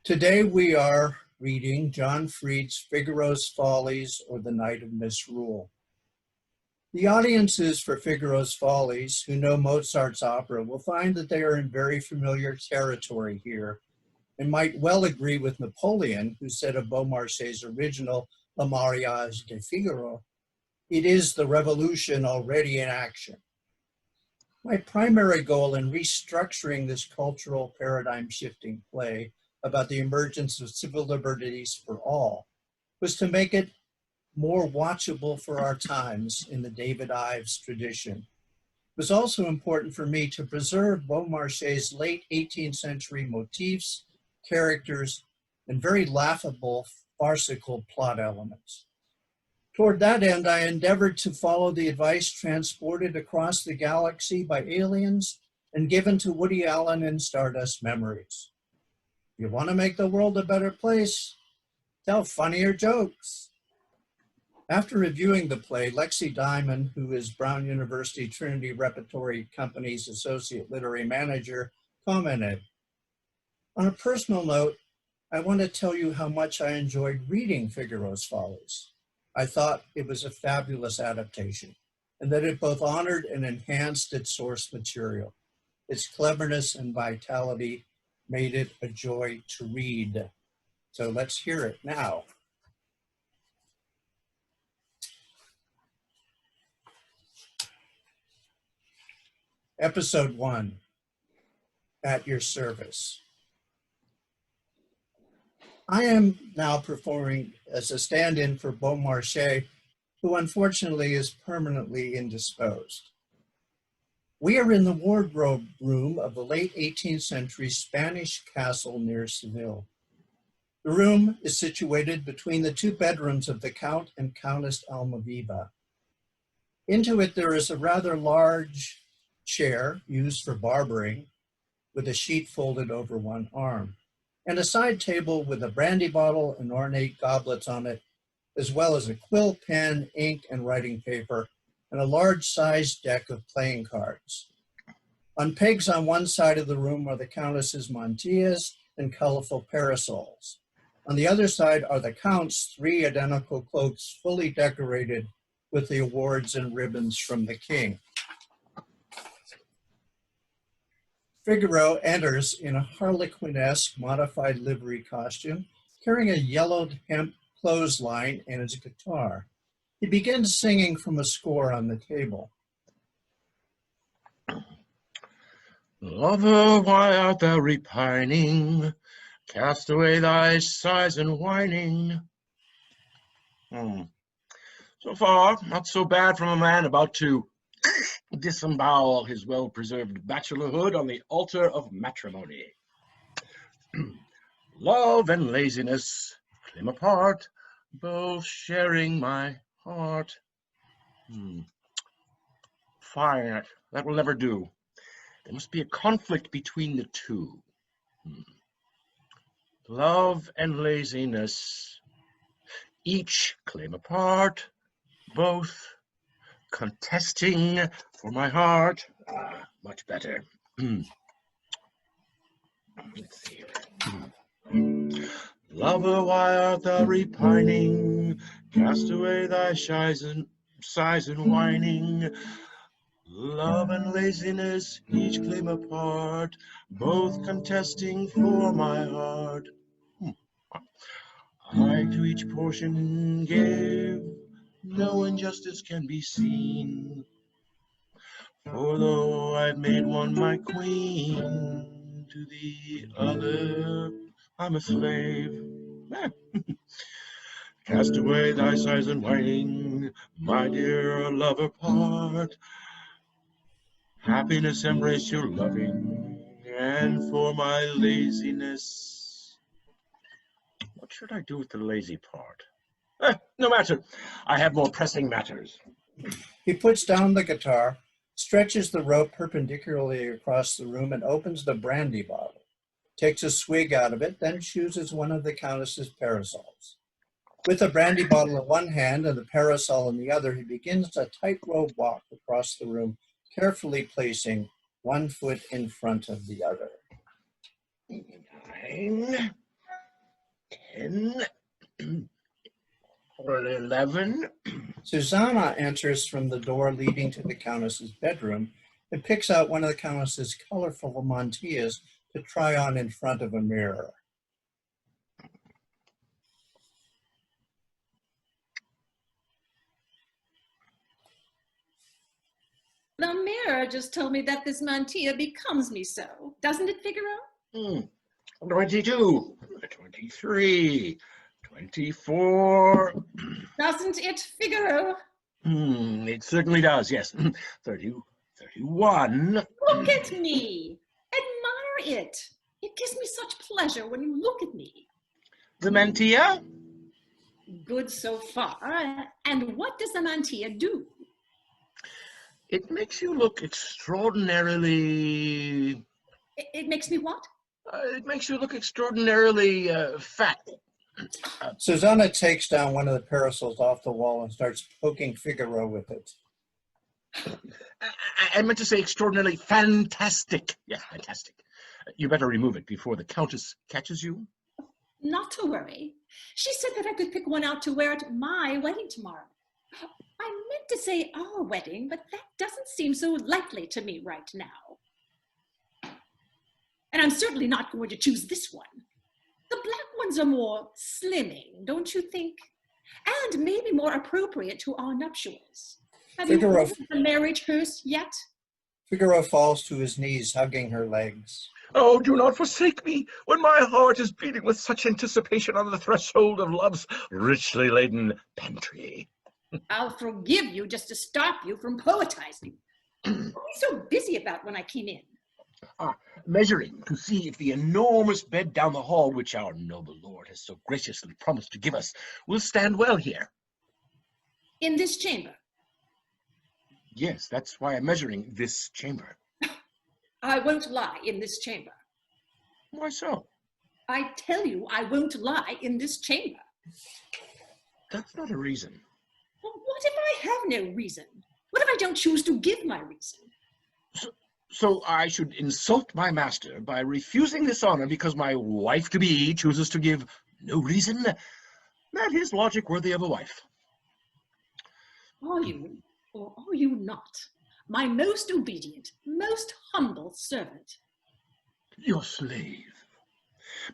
Today we are reading John Fried's Figaro's Follies or The Night of Misrule. The audiences for Figaro's Follies who know Mozart's opera will find that they are in very familiar territory here and might well agree with Napoleon, who said of Beaumarchais' original Le Mariage de Figaro, "It is the revolution already in action." My primary goal in restructuring this cultural paradigm-shifting play about the emergence of civil liberties for all was to make it more watchable for our times in the David Ives tradition. It was also important for me to preserve Beaumarchais' late 18th century motifs, characters, and very laughable farcical plot elements. Toward that end, I endeavored to follow the advice transported across the galaxy by aliens and given to Woody Allen in Stardust Memories. If you want to make the world a better place, tell funnier jokes. After reviewing the play, Lexi Diamond, who is Brown University Trinity Repertory Company's Associate Literary Manager, commented, "On a personal note, I want to tell you how much I enjoyed reading Figaro's Follies. I thought it was a fabulous adaptation and that it both honored and enhanced its source material. Its cleverness and vitality made it a joy to read." So let's hear it now. Episode 1, At Your Service. I am now performing as a stand-in for Beaumarchais, who unfortunately is permanently indisposed. We are in the wardrobe room of the late 18th century Spanish castle near Seville. The room is situated between the two bedrooms of the Count and Countess Almaviva. Into it there is a rather large chair used for barbering with a sheet folded over one arm, and a side table with a brandy bottle and ornate goblets on it, as well as a quill pen, ink, and writing paper, and a large-sized deck of playing cards. On pegs on one side of the room are the Countess's mantillas and colorful parasols. On the other side are the Count's 3 identical cloaks fully decorated with the awards and ribbons from the king. Figaro enters in a harlequinesque modified livery costume, carrying a yellowed hemp clothesline and his guitar. He begins singing from a score on the table. Lover, why art thou repining? Cast away thy sighs and whining. So far, not so bad from a man about to disembowel his well-preserved bachelorhood on the altar of matrimony. Love and laziness claim a part, both sharing my heart. Fine, that will never do. There must be a conflict between the two. Love and laziness, each claim a part, both contesting for my heart. Much better. Let's see. Lover, why art thou repining? Cast away thy sighs and whining. Love and laziness each claim a part, both contesting for my heart. I to each portion gave, no injustice can be seen. For though I've made one my queen, to the other I'm a slave. Cast away thy sighs and whining, my dear lover, part. Happiness embrace your loving, and for my laziness. What should I do with the lazy part? No matter. I have more pressing matters. He puts down the guitar, stretches the rope perpendicularly across the room, and opens the brandy bottle. Takes a swig out of it, then chooses one of the Countess's parasols. With the brandy bottle in one hand and the parasol in the other, he begins a tightrope walk across the room, carefully placing one foot in front of the other. 9, 10, or 11. Susanna enters from the door leading to the Countess's bedroom and picks out one of the Countess's colorful mantillas to try on in front of a mirror. The mirror just told me that this mantilla becomes me so. Doesn't it, Figaro? 22, 23, 24. Doesn't it, Figaro? It certainly does, yes. 30, 31. Look at me. Admire it. It gives me such pleasure when you look at me. The mantilla? Good so far. And what does the mantilla do? It makes you look extraordinarily... It makes me what? It makes you look extraordinarily fat. Susanna takes down one of the parasols off the wall and starts poking Figaro with it. I meant to say extraordinarily fantastic. Yeah, fantastic. You better remove it before the Countess catches you. Not to worry. She said that I could pick one out to wear at my wedding tomorrow. I meant to say our wedding, but that doesn't seem so likely to me right now. And I'm certainly not going to choose this one. The black ones are more slimming, don't you think? And maybe more appropriate to our nuptials. Have you Figaro- ordered the marriage hearse yet? Figaro falls to his knees, hugging her legs. Oh, do not forsake me when my heart is beating with such anticipation on the threshold of love's richly laden pantry. I'll forgive you just to stop you from poetizing. What were you so busy about when I came in? Measuring to see if the enormous bed down the hall, which our noble lord has so graciously promised to give us, will stand well here. In this chamber? Yes, that's why I'm measuring this chamber. I won't lie in this chamber. Why so? I tell you, I won't lie in this chamber. That's not a reason. Well, what if I have no reason? What if I don't choose to give my reason? So I should insult my master by refusing this honor because my wife-to-be chooses to give no reason? That is logic worthy of a wife. Are you, or are you not, my most obedient, most humble servant? Your slave.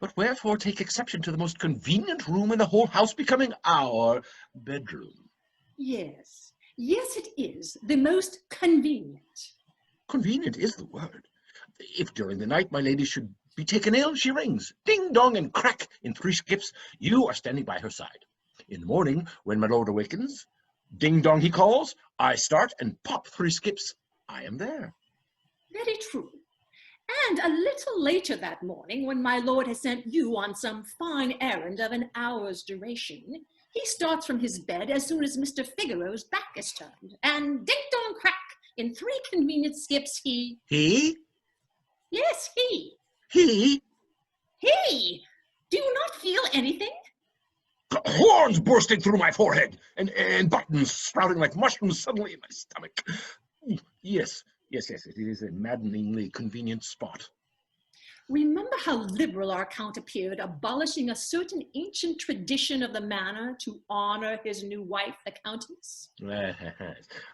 But wherefore take exception to the most convenient room in the whole house becoming our bedroom? Yes, yes it is, the most convenient. Convenient is the word. If during the night my lady should be taken ill, she rings. Ding, dong, and crack. In 3 skips, you are standing by her side. In the morning, when my lord awakens, ding, dong, he calls. I start and pop 3 skips. I am there. Very true. And a little later that morning, when my lord has sent you on some fine errand of an hour's duration, he starts from his bed as soon as Mr. Figaro's back is turned, and ding, dong, crack. In 3 convenient skips, he... He? Yes, he. He? He! Do you not feel anything? Horns bursting through my forehead, and buttons sprouting like mushrooms suddenly in my stomach. Yes, it is a maddeningly convenient spot. Remember how liberal our Count appeared, abolishing a certain ancient tradition of the manor to honor his new wife, the Countess?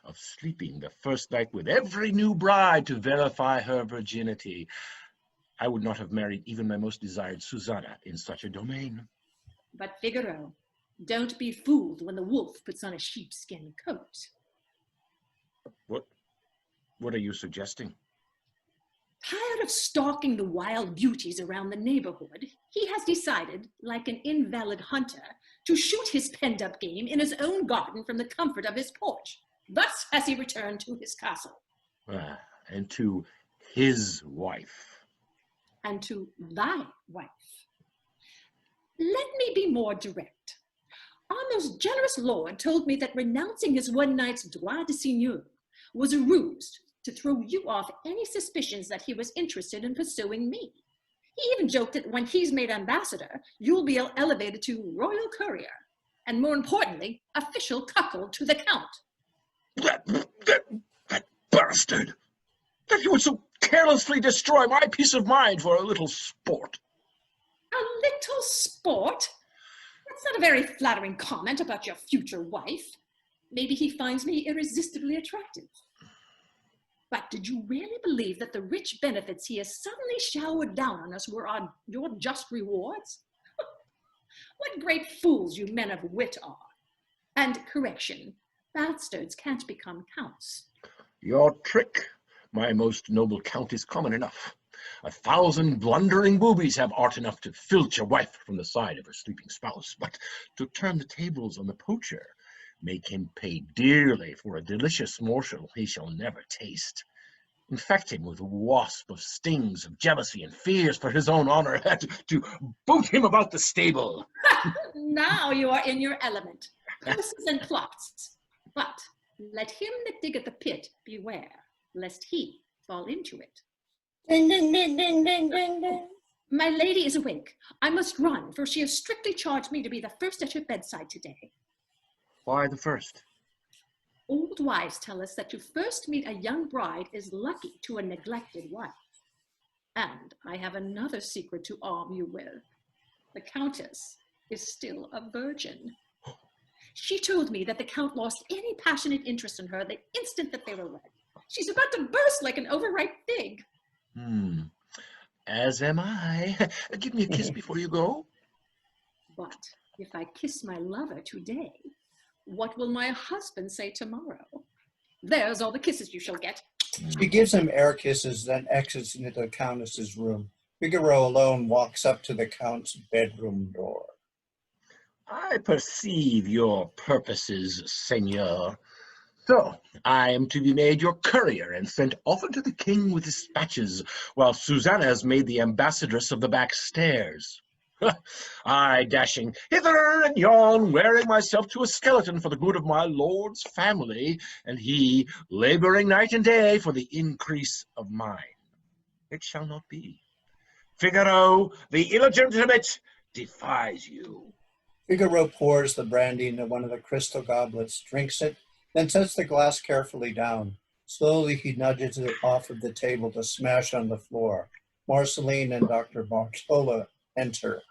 Of sleeping the first night with every new bride to verify her virginity. I would not have married even my most desired Susanna in such a domain. But Figaro, don't be fooled when the wolf puts on a sheepskin coat. What are you suggesting? Tired of stalking the wild beauties around the neighborhood, he has decided, like an invalid hunter, to shoot his penned-up game in his own garden from the comfort of his porch. Thus has he returned to his castle. And to his wife. And to thy wife. Let me be more direct. Our most generous lord told me that renouncing his one night's droit de seigneur was a ruse to throw you off any suspicions that he was interested in pursuing me. He even joked that when he's made ambassador, you'll be elevated to royal courier, and more importantly, official cuckold to the Count. That bastard! That he would so carelessly destroy my peace of mind for a little sport. A little sport? That's not a very flattering comment about your future wife. Maybe he finds me irresistibly attractive. But did you really believe that the rich benefits he has suddenly showered down on us were your just rewards? What great fools you men of wit are. And correction, bastards can't become counts. Your trick, my most noble count, is common enough. 1,000 blundering boobies have art enough to filch a wife from the side of her sleeping spouse, but to turn the tables on the poacher, make him pay dearly for a delicious morsel he shall never taste. Infect him with a wasp of stings of jealousy and fears for his own honor, to boot him about the stable. Now you are in your element. Curses and plots. But let him that diggeth the pit beware, lest he fall into it. Ding, ding, ding, ding, ding, ding, ding. My lady is awake. I must run, for she has strictly charged me to be the first at her bedside today. Why the first? Old wives tell us that to first meet a young bride is lucky to a neglected wife. And I have another secret to arm you with. The Countess is still a virgin. She told me that the Count lost any passionate interest in her the instant that they were wed. She's about to burst like an overripe fig. As am I. Give me a kiss before you go. But if I kiss my lover today, what will my husband say tomorrow? There's all the kisses you shall get. She gives him air kisses, then exits into the Countess's room. Figaro alone walks up to the Count's bedroom door. I perceive your purposes, Seigneur. So, I am to be made your courier and sent often to the king with dispatches, while Susanna is made the ambassadress of the back stairs. I dashing hither and yon, wearing myself to a skeleton for the good of my lord's family, and he laboring night and day for the increase of mine. It shall not be. Figaro, the illegitimate, defies you. Figaro pours the brandy into one of the crystal goblets, drinks it, then sets the glass carefully down. Slowly he nudges it off of the table to smash on the floor. Marceline and Dr. Bartola enter.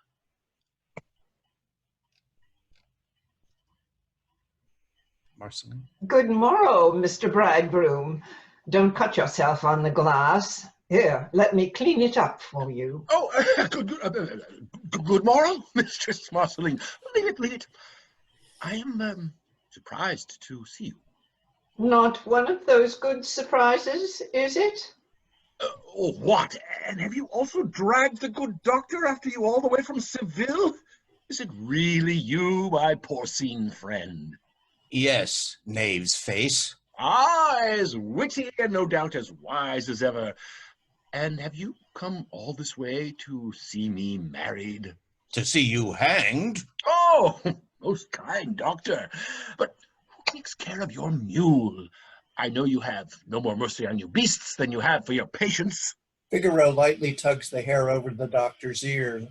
Marceline. Good morrow, Mr. Bridegroom. Don't cut yourself on the glass. Here, let me clean it up for you. Oh, good morrow, Mistress Marceline. Leave it. I am surprised to see you. Not one of those good surprises, is it? What? And have you also dragged the good doctor after you all the way from Seville? Is it really you, my porcine friend? Yes, knave's face. Ah, as witty and no doubt as wise as ever. And have you come all this way to see me married? To see you hanged? Oh, most kind doctor. But who takes care of your mule? I know you have no more mercy on you beasts than you have for your patients. Figaro lightly tugs the hair over the doctor's ear.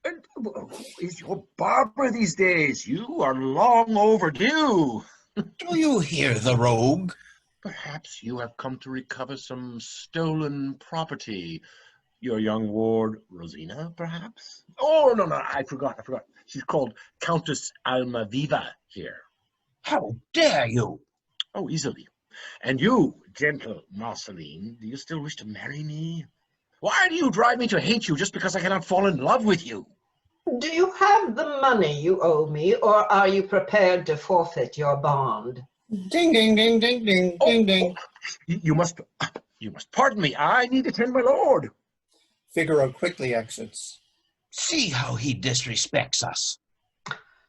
And who is your barber these days? You are long overdue. Do you hear the rogue? Perhaps you have come to recover some stolen property. Your young ward, Rosina, perhaps? Oh, no, I forgot. She's called Countess Almaviva here. How dare you? Oh, easily. And you, gentle Marceline, do you still wish to marry me? Why do you drive me to hate you just because I cannot fall in love with you? Do you have the money you owe me, or are you prepared to forfeit your bond? Ding, ding, ding, ding, ding, ding, ding. You must pardon me. I need to tend my lord. Figaro quickly exits. See how he disrespects us.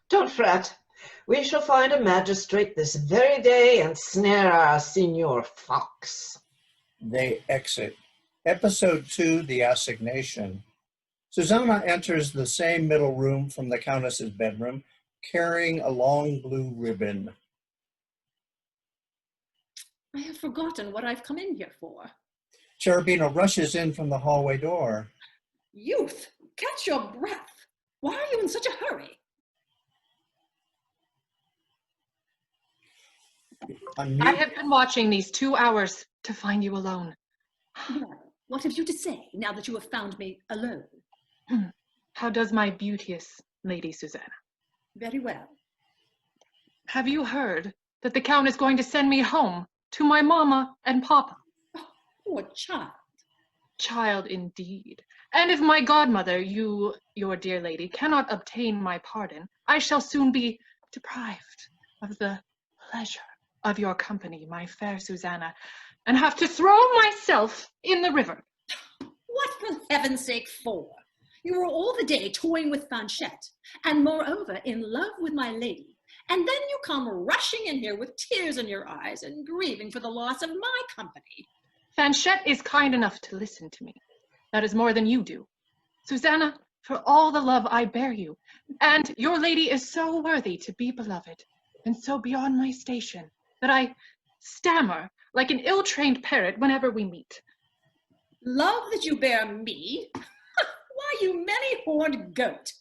Don't fret. We shall find a magistrate this very day and snare our Signor Fox. They exit. Episode 2, The Assignation. Susanna enters the same middle room from the Countess's bedroom, carrying a long blue ribbon. I have forgotten what I've come in here for. Cherubino rushes in from the hallway door. Youth, catch your breath. Why are you in such a hurry? I have been watching these 2 hours to find you alone. Well, what have you to say now that you have found me alone? How does my beauteous Lady Susanna? Very well. Have you heard that the Count is going to send me home to my mama and papa? Poor child. Child indeed. And if my godmother, you, your dear lady, cannot obtain my pardon, I shall soon be deprived of the pleasure of your company, my fair Susanna, and have to throw myself in the river. What, for heaven's sake, for? You were all the day toying with Fanchette, and moreover in love with my lady, and then you come rushing in here with tears in your eyes and grieving for the loss of my company. Fanchette is kind enough to listen to me. That is more than you do. Susanna, for all the love I bear you, and your lady is so worthy to be beloved, and so beyond my station, that I stammer like an ill-trained parrot whenever we meet. Love that you bear me? Why, you many-horned goat.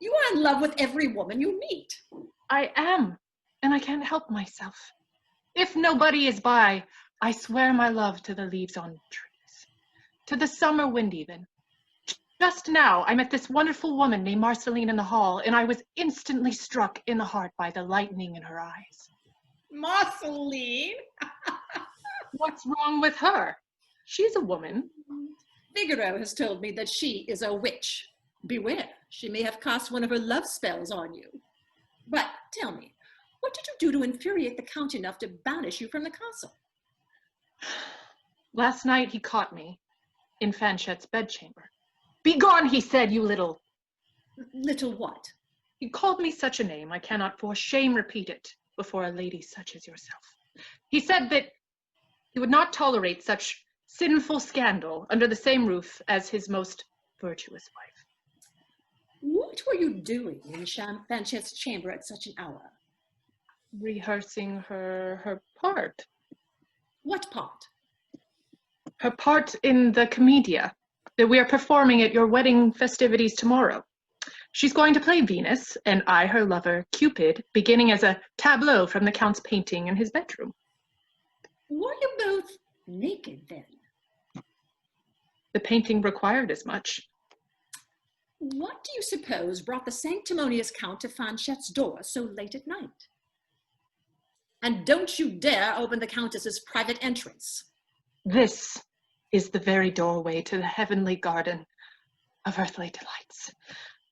You are in love with every woman you meet. I am, and I can't help myself. If nobody is by, I swear my love to the leaves on trees, to the summer wind even. Just now, I met this wonderful woman named Marceline in the hall, and I was instantly struck in the heart by the lightning in her eyes. Marceline? What's wrong with her? She's a woman. Figraro has told me that she is a witch. Beware, she may have cast one of her love spells on you. But tell me, what did you do to infuriate the Count enough to banish you from the castle? Last night he caught me in Fanchette's bedchamber. Begone, he said, you little. Little what? He called me such a name, I cannot for shame repeat it before a lady such as yourself. He said that he would not tolerate such sinful scandal under the same roof as his most virtuous wife. What were you doing in Fanchette's chamber at such an hour? Rehearsing her part. What part? Her part in the commedia that we are performing at your wedding festivities tomorrow. She's going to play Venus, and I, her lover, Cupid, beginning as a tableau from the Count's painting in his bedroom. Were you both naked then? The painting required as much. What do you suppose brought the sanctimonious Count to Fanchette's door so late at night? And don't you dare open the Countess's private entrance. This is the very doorway to the heavenly garden of earthly delights.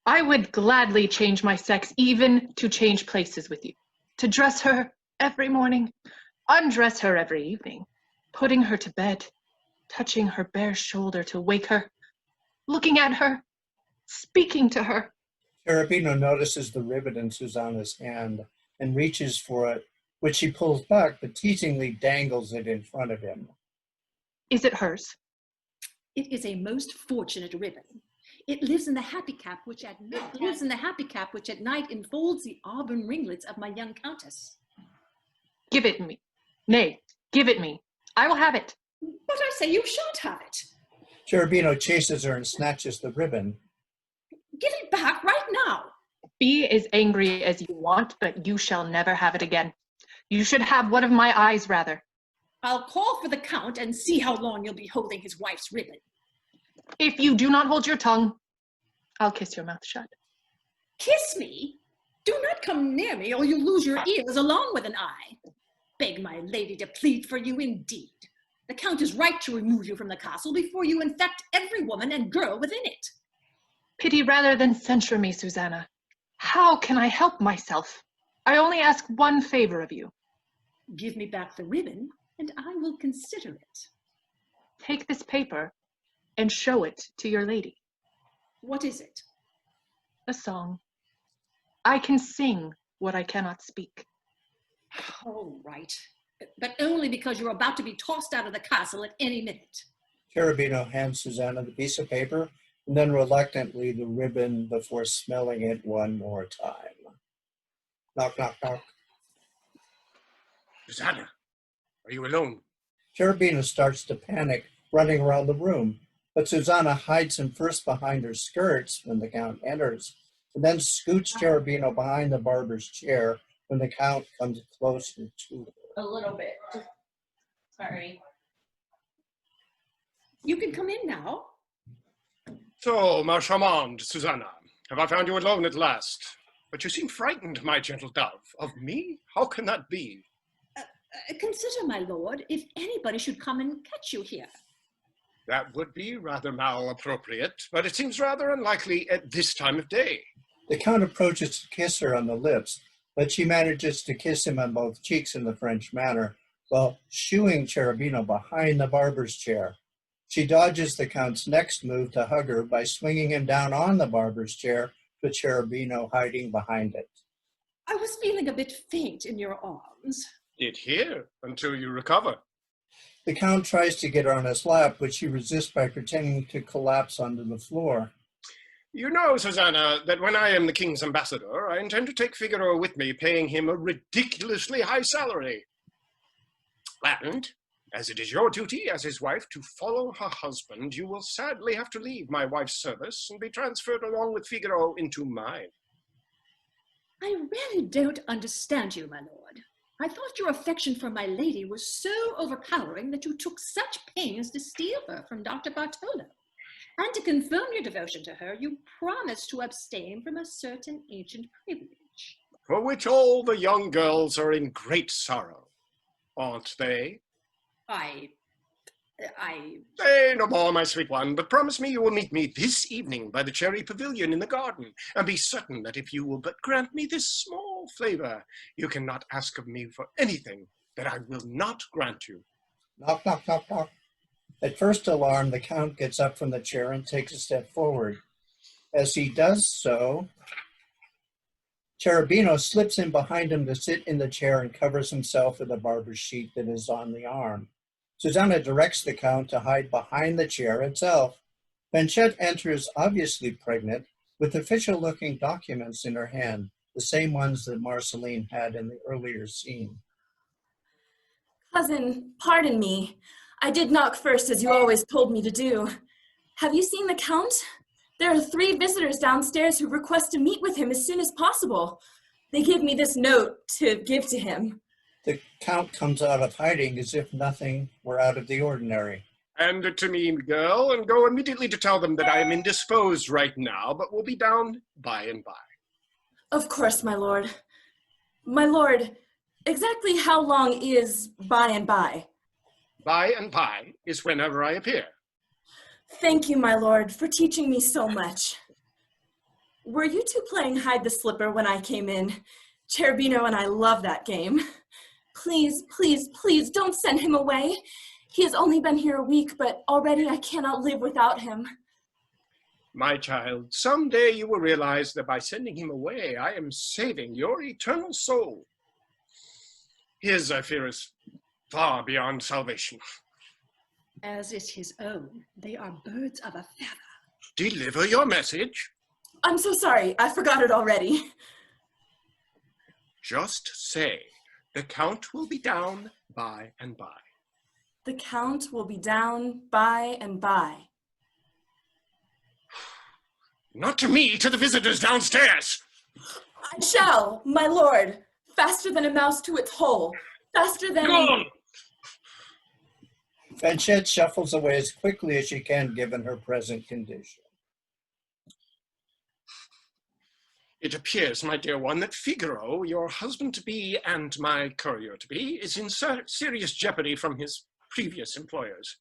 I would gladly change my sex, even to change places with you, to dress her every morning, undress her every evening, putting her to bed, touching her bare shoulder to wake her, looking at her, speaking to her. Cherubino notices the ribbon in Susanna's hand and reaches for it, which she pulls back, but teasingly dangles it in front of him. Is it hers? It is a most fortunate ribbon. It lives in the happy cap, which at night enfolds the auburn ringlets of my young countess. Give it me. Nay, give it me. I will have it. But I say you shan't have it. Cherubino chases her and snatches the ribbon. Give it back right now. Be as angry as you want, but you shall never have it again. You should have one of my eyes, rather. I'll call for the Count and see how long you'll be holding his wife's ribbon. If you do not hold your tongue, I'll kiss your mouth shut. Kiss me? Do not come near me, or you'll lose your ears along with an eye. Beg my lady to plead for you indeed. The Count is right to remove you from the castle before you infect every woman and girl within it. Pity rather than censure me, Susanna. How can I help myself? I only ask one favor of you. Give me back the ribbon, and I will consider it. Take this paper and show it to your lady. What is it? A song. I can sing what I cannot speak. All right, but only because you're about to be tossed out of the castle at any minute. Cherubino hands Susanna the piece of paper and then reluctantly the ribbon before smelling it one more time. Knock, knock, knock. Susanna, are you alone? Cherubino starts to panic, running around the room, but Susanna hides him first behind her skirts when the Count enters, and then scoots Cherubino behind the barber's chair when the Count comes closer to her. A little bit. Sorry. You can come in now. So, ma charmante Susanna, have I found you alone at last? But you seem frightened, my gentle dove. Of me? How can that be? Consider, my lord, if anybody should come and catch you here. That would be rather mal-appropriate, but it seems rather unlikely at this time of day. The Count approaches to kiss her on the lips, but she manages to kiss him on both cheeks in the French manner, while shooing Cherubino behind the barber's chair. She dodges the Count's next move to hug her by swinging him down on the barber's chair, with Cherubino hiding behind it. I was feeling a bit faint in your arms. Sit here until you recover. The Count tries to get her on his lap, which she resists by pretending to collapse onto the floor. You know, Susanna, that when I am the king's ambassador, I intend to take Figaro with me, paying him a ridiculously high salary. And, as it is your duty as his wife to follow her husband, you will sadly have to leave my wife's service and be transferred along with Figaro into mine. I really don't understand you, my lord. I thought your affection for my lady was so overpowering that you took such pains to steal her from Dr. Bartolo. And to confirm your devotion to her, you promised to abstain from a certain ancient privilege. For which all the young girls are in great sorrow, aren't they? Say no more, my sweet one, but promise me you will meet me this evening by the cherry pavilion in the garden, and be certain that if you will but grant me this small favor, you cannot ask of me for anything that I will not grant you. Knock, knock, knock, knock. At first alarm, the Count gets up from the chair and takes a step forward. As he does so, Cherubino slips in behind him to sit in the chair and covers himself with a barber's sheet that is on the arm. Susanna directs the Count to hide behind the chair itself. Fanchette enters, obviously pregnant, with official-looking documents in her hand, the same ones that Marceline had in the earlier scene. Cousin, pardon me. I did knock first, as you always told me to do. Have you seen the Count? There are 3 visitors downstairs who request to meet with him as soon as possible. They gave me this note to give to him. The Count comes out of hiding as if nothing were out of the ordinary. Hand it to me, girl, and go immediately to tell them that I am indisposed right now, but will be down by and by. Of course, my lord. My lord, exactly how long is by and by? By and by is whenever I appear. Thank you, my lord, for teaching me so much. Were you 2 playing hide the slipper when I came in? Cherubino and I love that game. Please, please, please don't send him away. He has only been here a week, but already I cannot live without him. My child, someday you will realize that by sending him away, I am saving your eternal soul. His, I fear, is far beyond salvation. As is his own. They are birds of a feather. Deliver your message. I'm so sorry. I forgot it already. Just say, the Count will be down by and by. The Count will be down by and by. Not to me, to the visitors downstairs. I shall, my lord. Faster than a mouse to its hole. Faster than... Gone! Fanchette shuffles away as quickly as she can, given her present condition. It appears, my dear one, that Figaro, your husband-to-be and my courier-to-be, is in serious jeopardy from his previous employers.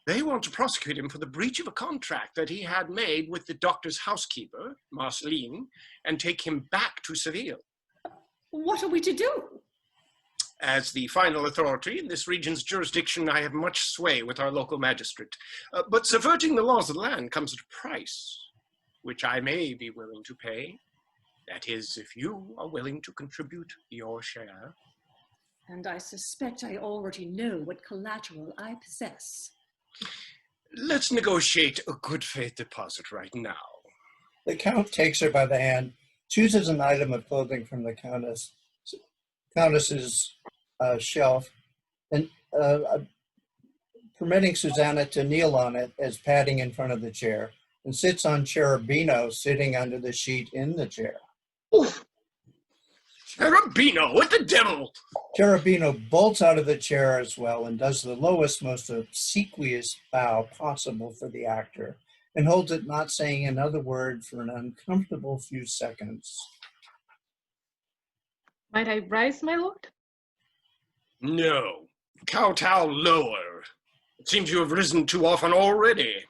They want to prosecute him for the breach of a contract that he had made with the doctor's housekeeper, Marceline, and take him back to Seville. What are we to do? As the final authority in this region's jurisdiction, I have much sway with our local magistrate. But subverting the laws of the land comes at a price, which I may be willing to pay. That is, if you are willing to contribute your share. And I suspect I already know what collateral I possess. Let's negotiate a good faith deposit right now. The Count takes her by the hand, chooses an item of clothing from the Countess's shelf, and permitting Susanna to kneel on it as padding in front of the chair, and sits on Cherubino sitting under the sheet in the chair. Oof. Cherubino, what the devil? Cherubino bolts out of the chair as well and does the lowest, most obsequious bow possible for the actor, and holds it not saying another word for an uncomfortable few seconds. Might I rise, my lord? No. Kowtow lower. It seems you have risen too often already.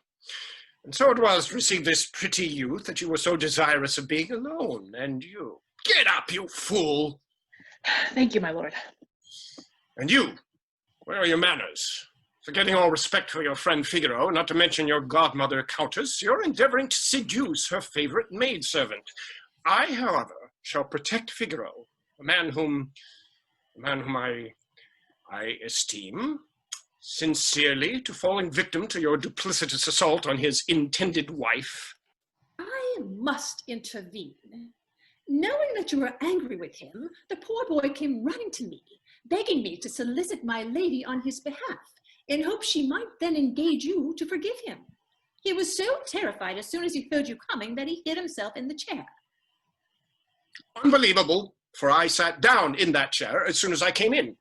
And so it was to receive this pretty youth that you were so desirous of being alone, and you. Get up, you fool! Thank you, my lord. And you, where are your manners? Forgetting all respect for your friend Figaro, not to mention your godmother Countess, you're endeavoring to seduce her favorite maidservant. I, however, shall protect Figaro, a man whom I esteem, sincerely, to falling victim to your duplicitous assault on his intended wife. I must intervene. Knowing that you were angry with him, the poor boy came running to me, begging me to solicit my lady on his behalf, in hopes she might then engage you to forgive him. He was so terrified as soon as he heard you coming that he hid himself in the chair. Unbelievable, for I sat down in that chair as soon as I came in.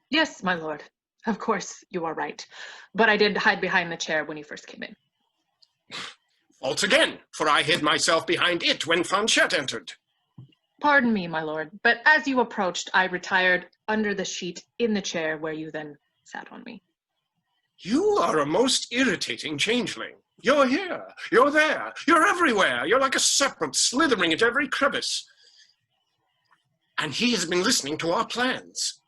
Yes, my lord. Of course, you are right. But I did hide behind the chair when you first came in. False again, for I hid myself behind it when Fanchette entered. Pardon me, my lord, but as you approached, I retired under the sheet in the chair where you then sat on me. You are a most irritating changeling. You're here, you're there, you're everywhere. You're like a serpent slithering into every crevice. And he has been listening to our plans.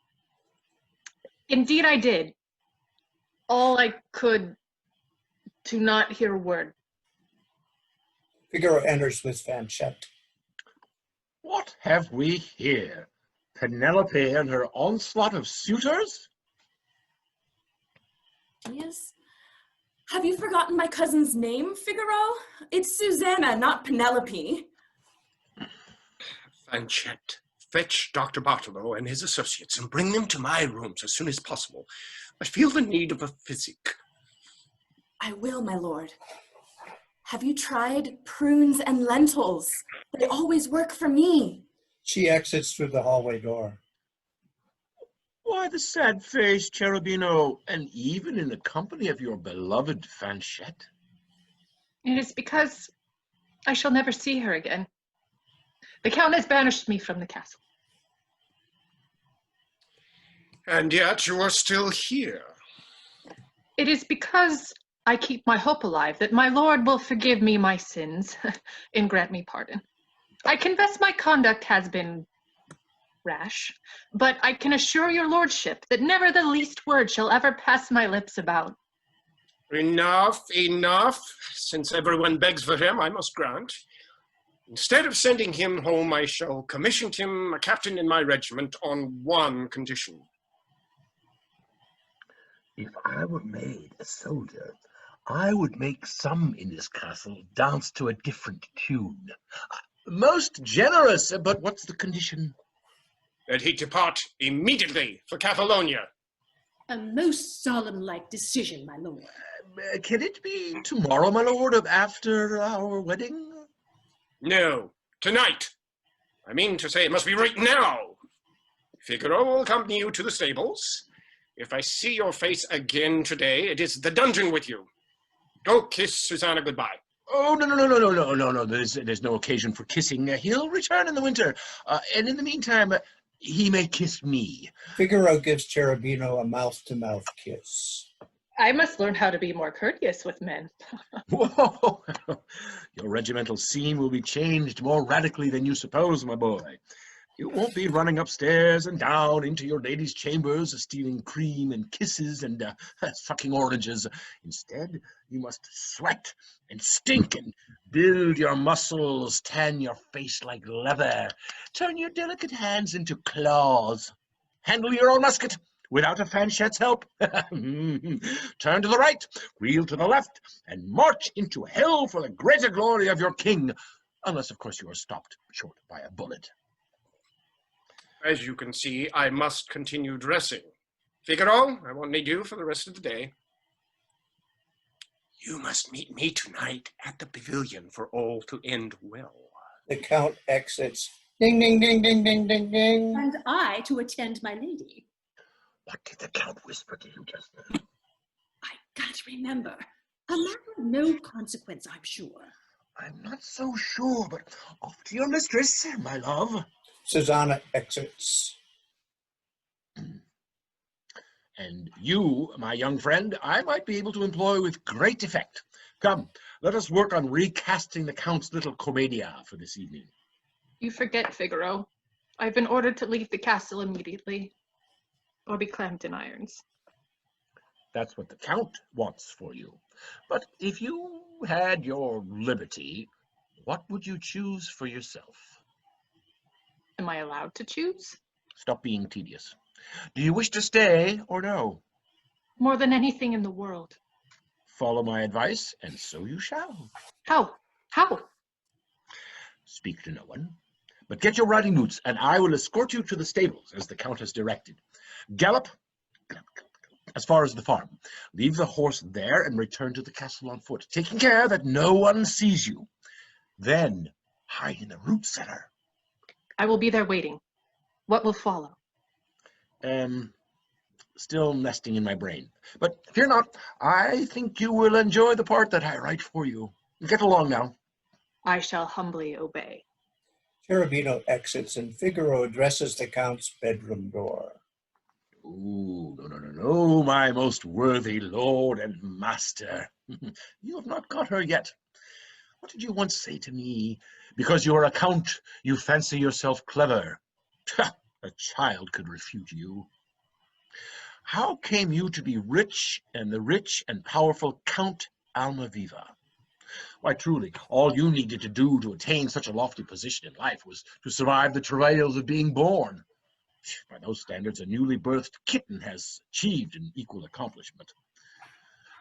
Indeed I did. All I could to not hear a word. Figaro enters with Fanchette. What have we here? Penelope and her onslaught of suitors? Yes. Have you forgotten my cousin's name, Figaro? It's Susanna, not Penelope. Fanchette, fetch Dr. Bartolo and his associates and bring them to my rooms as soon as possible. I feel the need of a physic. I will, my lord. Have you tried prunes and lentils? They always work for me. She exits through the hallway door. Why the sad face, Cherubino, and even in the company of your beloved Fanchette? It is because I shall never see her again. The Count has banished me from the castle. And yet you are still here. It is because I keep my hope alive that my lord will forgive me my sins and grant me pardon. I confess my conduct has been rash, but I can assure your lordship that never the least word shall ever pass my lips about. Enough, enough. Since everyone begs for him, I must grant. Instead of sending him home, I shall commission him a captain in my regiment on one condition. If I were made a soldier, I would make some in this castle dance to a different tune. Most generous, but what's the condition? That he depart immediately for Catalonia. A most solemn-like decision, my lord. Can it be tomorrow, my lord, after our wedding? No, tonight. I mean to say it must be right now. Figaro will accompany you to the stables. If I see your face again today, it is the dungeon with you. Go kiss Susanna goodbye. Oh, no. There's no occasion for kissing. He'll return in the winter. And in the meantime, he may kiss me. Figaro gives Cherubino a mouth-to-mouth kiss. I must learn how to be more courteous with men. Whoa! Your regimental scene will be changed more radically than you suppose, my boy. You won't be running upstairs and down into your lady's chambers, stealing cream and kisses and sucking oranges. Instead, you must sweat and stink and build your muscles, tan your face like leather, turn your delicate hands into claws, handle your own musket without a Fanchette's help. Turn to the right, wheel to the left, and march into hell for the greater glory of your king, unless, of course, you are stopped short by a bullet. As you can see, I must continue dressing. Figaro, I won't need you for the rest of the day. You must meet me tonight at the pavilion for all to end well. The Count exits. Ding, ding, ding, ding, ding, ding, ding. And I to attend my lady. What did the Count whisper to you just now? I can't remember. A matter of no consequence, I'm sure. I'm not so sure, but off to your mistress, my love. Susanna exits. And you, my young friend, I might be able to employ with great effect. Come, let us work on recasting the Count's little commedia for this evening. You forget, Figaro. I've been ordered to leave the castle immediately, or be clamped in irons. That's what the Count wants for you. But if you had your liberty, what would you choose for yourself? Am I allowed to choose? Stop being tedious. Do you wish to stay or no? More than anything in the world. Follow my advice, and so you shall. How? How? Speak to no one, but get your riding boots, and I will escort you to the stables, as the Count has directed. Gallop as far as the farm. Leave the horse there and return to the castle on foot, taking care that no one sees you. Then hide in the root cellar. I will be there waiting. What will follow? Still nesting in my brain. But fear not, I think you will enjoy the part that I write for you. Get along now. I shall humbly obey. Cherubino exits and Figaro addresses the Count's bedroom door. Ooh, no, my most worthy lord and master. You have not got her yet. What did you once say to me? Because you are a count, you fancy yourself clever. A child could refute you. How came you to be rich and the rich and powerful Count Almaviva? Why, truly, all you needed to do to attain such a lofty position in life was to survive the travails of being born. By those standards, a newly birthed kitten has achieved an equal accomplishment.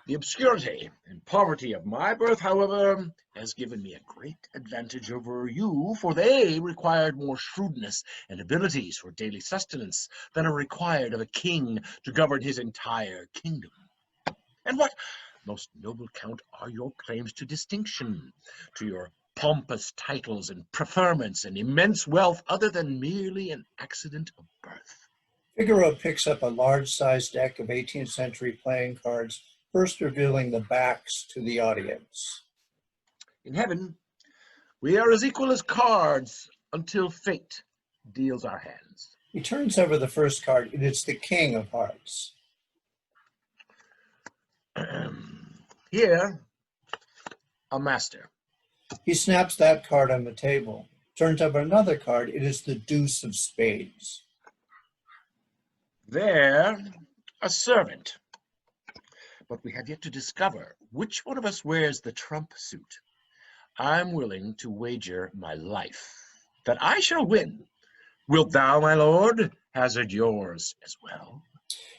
The obscurity and poverty of my birth, however, has given me a great advantage over you, for they required more shrewdness and abilities for daily sustenance than are required of a king to govern his entire kingdom. And what, most noble Count, are your claims to distinction, to your pompous titles and preferments and immense wealth, other than merely an accident of birth? Figaro picks up a large-sized deck of 18th century playing cards, first revealing the backs to the audience. In heaven, we are as equal as cards until fate deals our hands. He turns over the first card. It is the King of Hearts. Here, a master. He snaps that card on the table. Turns over another card. It is the Deuce of Spades. There, a servant. But we have yet to discover which one of us wears the trump suit. I'm willing to wager my life that I shall win. Wilt thou, my lord, hazard yours as well?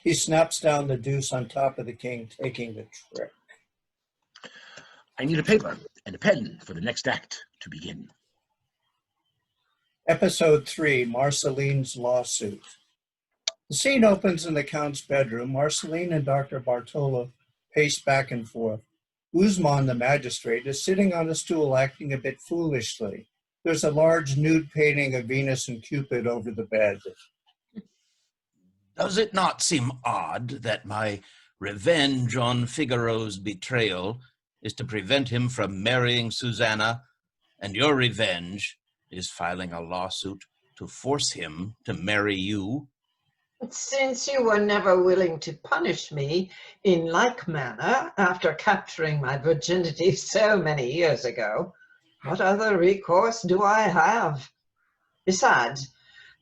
He snaps down the deuce on top of the king, taking the trick. I need a paper and a pen for the next act to begin. Episode 3, Marceline's Lawsuit. The scene opens in the Count's bedroom. Marceline and Dr. Bartolo pace back and forth. Guzman, the magistrate, is sitting on a stool acting a bit foolishly. There's a large nude painting of Venus and Cupid over the bed. Does it not seem odd that my revenge on Figaro's betrayal is to prevent him from marrying Susanna, and your revenge is filing a lawsuit to force him to marry you? Since you were never willing to punish me in like manner after capturing my virginity so many years ago, what other recourse do I have? Besides,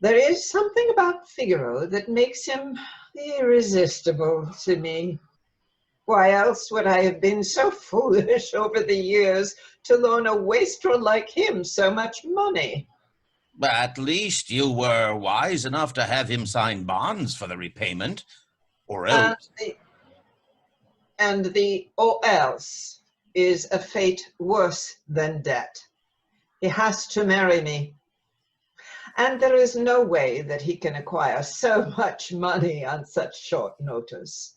there is something about Figaro that makes him irresistible to me. Why else would I have been so foolish over the years to loan a wastrel like him so much money? But at least you were wise enough to have him sign bonds for the repayment, or else... And the or else is a fate worse than debt. He has to marry me. And there is no way that he can acquire so much money on such short notice.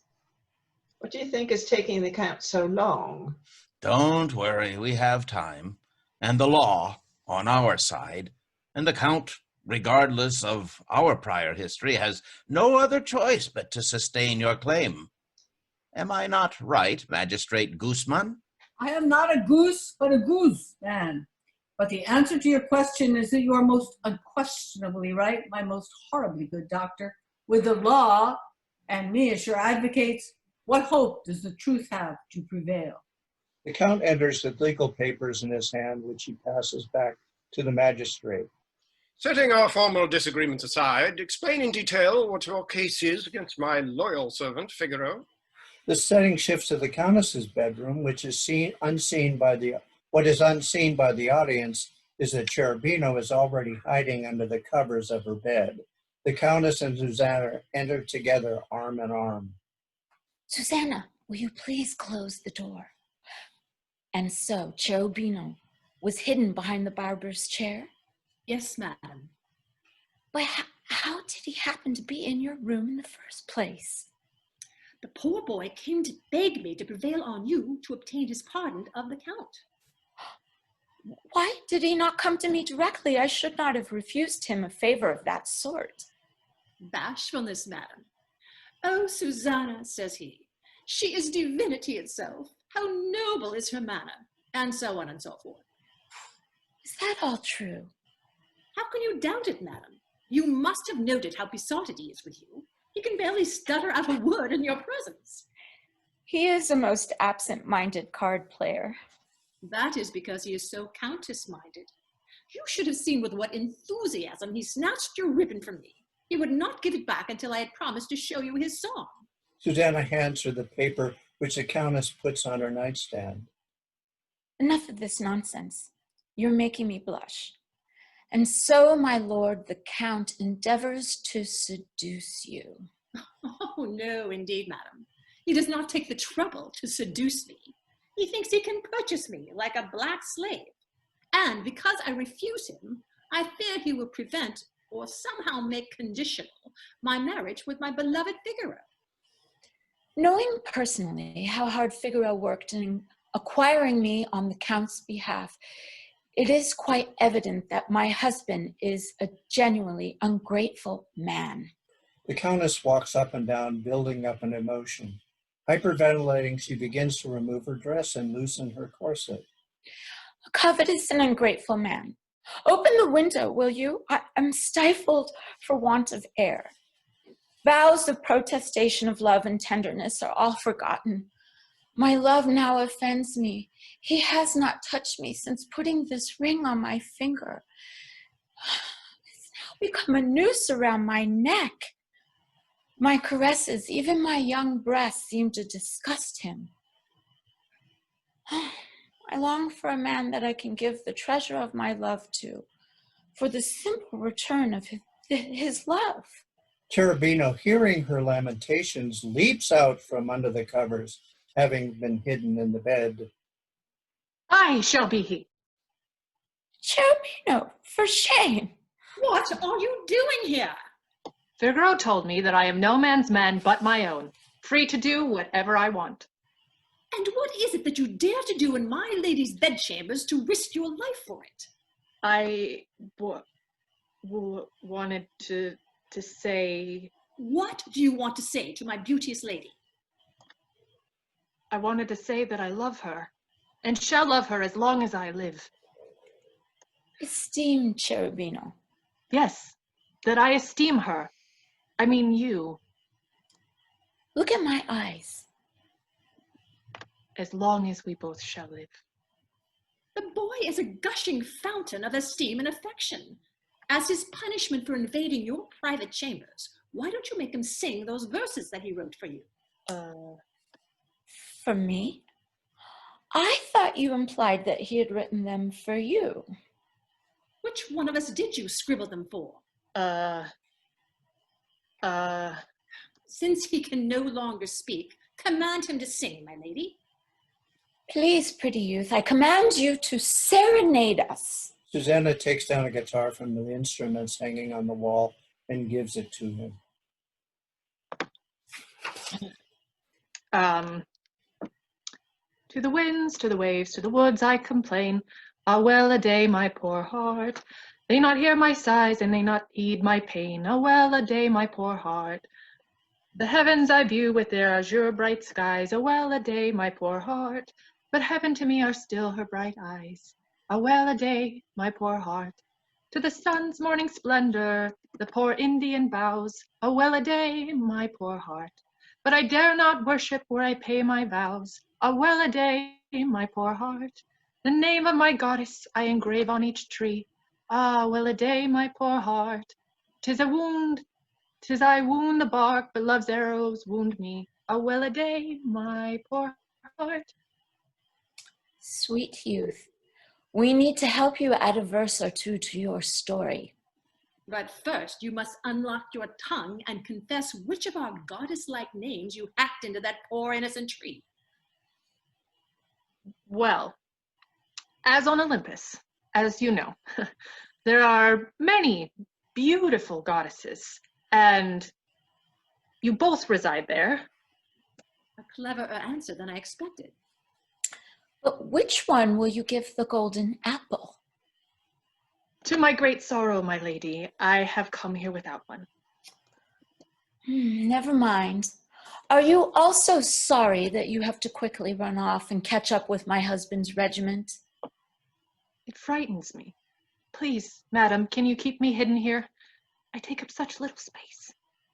What do you think is taking the Count so long? Don't worry, we have time, and the law on our side, and the Count, regardless of our prior history, has no other choice but to sustain your claim. Am I not right, Magistrate Gooseman? I am not a goose, but a goose man. But the answer to your question is that you are most unquestionably right, my most horribly good doctor. With the law and me as your advocates, what hope does the truth have to prevail? The Count enters with legal papers in his hand, which he passes back to the magistrate. Setting our formal disagreements aside, explain in detail what your case is against my loyal servant, Figaro. The setting shifts to the Countess's bedroom, which is unseen by the audience is that Cherubino is already hiding under the covers of her bed. The Countess and Susanna enter together, arm in arm. Susanna, will you please close the door? And so Cherubino was hidden behind the barber's chair? Yes, madam. But how did he happen to be in your room in the first place? The poor boy came to beg me to prevail on you to obtain his pardon of the Count. Why did he not come to me directly? I should not have refused him a favor of that sort. Bashfulness, madam. Oh, Susanna, says he, she is divinity itself. How noble is her manner, and so on and so forth. Is that all true? How can you doubt it, madam? You must have noted how besotted he is with you. He can barely stutter out a word in your presence. He is a most absent-minded card player. That is because he is so countess-minded. You should have seen with what enthusiasm he snatched your ribbon from me. He would not give it back until I had promised to show you his song. Susanna hands her the paper which the Countess puts on her nightstand. Enough of this nonsense. You're making me blush. And so, my lord, the Count endeavors to seduce you. Oh, no, indeed, madam. He does not take the trouble to seduce me. He thinks he can purchase me like a black slave. And because I refuse him, I fear he will prevent or somehow make conditional my marriage with my beloved Figaro. Knowing personally how hard Figaro worked in acquiring me on the Count's behalf, it is quite evident that my husband is a genuinely ungrateful man. The Countess walks up and down, building up an emotion. Hyperventilating, she begins to remove her dress and loosen her corset. A covetous and ungrateful man. Open the window, will you? I'm stifled for want of air. Vows of protestation of love and tenderness are all forgotten. My love now offends me. He has not touched me since putting this ring on my finger. It's now become a noose around my neck. My caresses, even my young breasts, seem to disgust him. I long for a man that I can give the treasure of my love to, for the simple return of his love. Cherubino, hearing her lamentations, leaps out from under the covers, having been hidden in the bed. I shall be he. Cherubino, for shame. What are you doing here? Figaro told me that I am no man's man but my own, free to do whatever I want. And what is it that you dare to do in my lady's bedchambers to risk your life for it? I wanted to say... What do you want to say to my beauteous lady? I wanted to say that I love her, and shall love her as long as I live. Esteem Cherubino. Yes, that I esteem her. I mean you. Look at my eyes. As long as we both shall live. The boy is a gushing fountain of esteem and affection. As his punishment for invading your private chambers, why don't you make him sing those verses that he wrote for you? For me? I thought you implied that he had written them for you. Which one of us did you scribble them for? Since he can no longer speak, command him to sing, my lady. Please, pretty youth, I command you to serenade us. Susanna takes down a guitar from the instruments hanging on the wall and gives it to him. To the winds, to the waves, to the woods I complain. Ah, well a day, my poor heart. They not hear my sighs, and they not heed my pain. Ah, well a day, my poor heart. The heavens I view with their azure bright skies. A well-a-day, my poor heart, but heaven to me are still her bright eyes. A well-a-day, my poor heart. To the sun's morning splendor, the poor Indian bows. A well-a-day, my poor heart. But I dare not worship where I pay my vows. A well-a-day, my poor heart. The name of my goddess I engrave on each tree. Ah, well-a-day, my poor heart. 'Tis a wound, 'tis I wound the bark, but love's arrows wound me. A well-a-day, my poor heart. Sweet youth, we need to help you add a verse or two to your story. But first, you must unlock your tongue and confess which of our goddess-like names you hacked into that poor innocent tree. Well, as on Olympus, as you know, there are many beautiful goddesses, and you both reside there. A cleverer answer than I expected. But which one will you give the golden apple? To my great sorrow, my lady, I have come here without one. Never mind. Are you also sorry that you have to quickly run off and catch up with my husband's regiment? It frightens me. Please, madam, can you keep me hidden here? I take up such little space.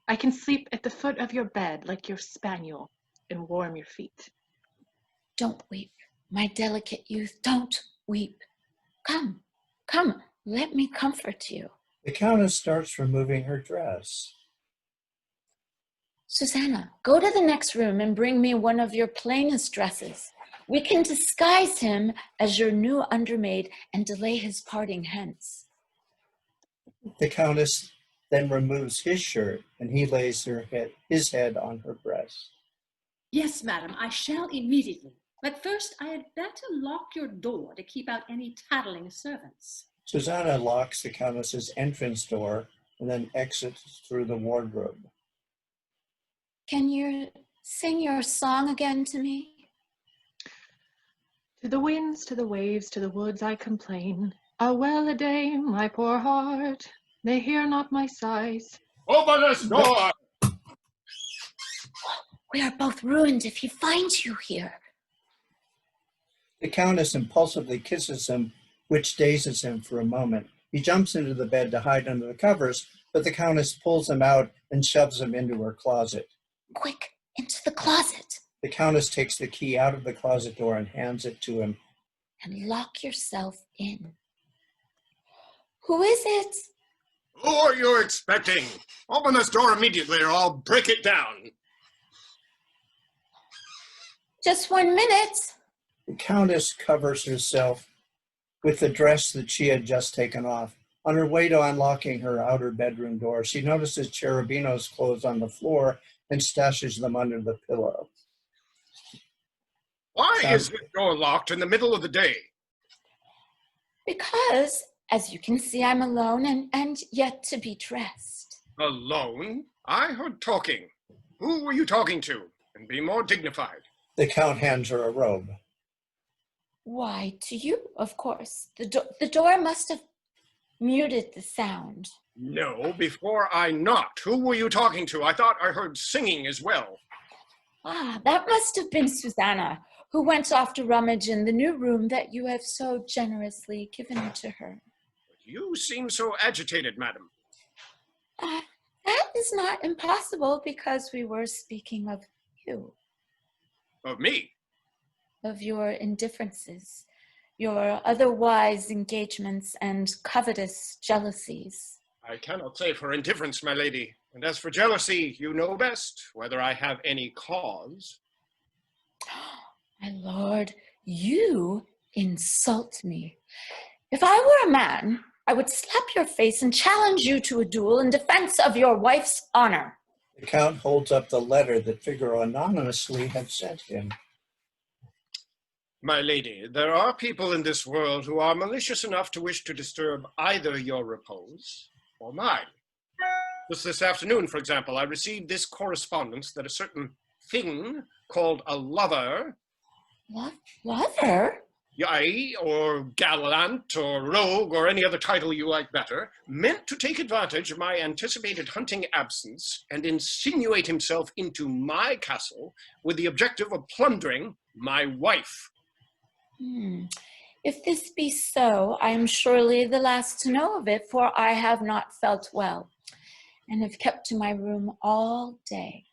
I can sleep at the foot of your bed like your spaniel and warm your feet. Don't weep, my delicate youth, don't weep. Come, come, let me comfort you. The Countess starts removing her dress. Susanna, go to the next room and bring me one of your plainest dresses. We can disguise him as your new undermaid and delay his parting hence. The Countess then removes his shirt and he lays his head on her breast. Yes, madam, I shall immediately. But first, I had better lock your door to keep out any tattling servants. Susanna locks the Countess's entrance door and then exits through the wardrobe. Can you sing your song again to me? To the winds, to the waves, to the woods I complain. A well-a-day, my poor heart, they hear not my sighs. Open this door! We are both ruined if he finds you here. The Countess impulsively kisses him, which dazes him for a moment. He jumps into the bed to hide under the covers, but the Countess pulls him out and shoves him into her closet. Quick, into the closet. The Countess takes the key out of the closet door and hands it to him. And lock yourself in. Who is it? Who are you expecting? Open this door immediately or I'll break it down. Just 1 minute. The Countess covers herself with the dress that she had just taken off. On her way to unlocking her outer bedroom door, she notices Cherubino's clothes on the floor and stashes them under the pillow. Why is this door locked in the middle of the day? Because, as you can see, I'm alone and yet to be dressed. Alone? I heard talking. Who were you talking to? And be more dignified. The Count hands her a robe. Why, to you, of course. The door must have muted the sound. No, before I knocked. Who were you talking to? I thought I heard singing as well. Ah, that must have been Susanna, who went off to rummage in the new room that you have so generously given to her. You seem so agitated, madam. That is not impossible because we were speaking of you. Of me? Of your indifferences, your otherwise engagements and covetous jealousies. I cannot say for indifference, my lady. And as for jealousy, you know best whether I have any cause. My lord, you insult me. If I were a man, I would slap your face and challenge you to a duel in defense of your wife's honor. The Count holds up the letter that Figraro anonymously had sent him. My lady, there are people in this world who are malicious enough to wish to disturb either your repose or mine. Just this afternoon, for example, I received this correspondence that a certain thing called a lover. Lover? I, or gallant, or rogue, or any other title you like better, meant to take advantage of my anticipated hunting absence and insinuate himself into my castle with the objective of plundering my wife. If this be so, I am surely the last to know of it, for I have not felt well, and have kept to my room all day.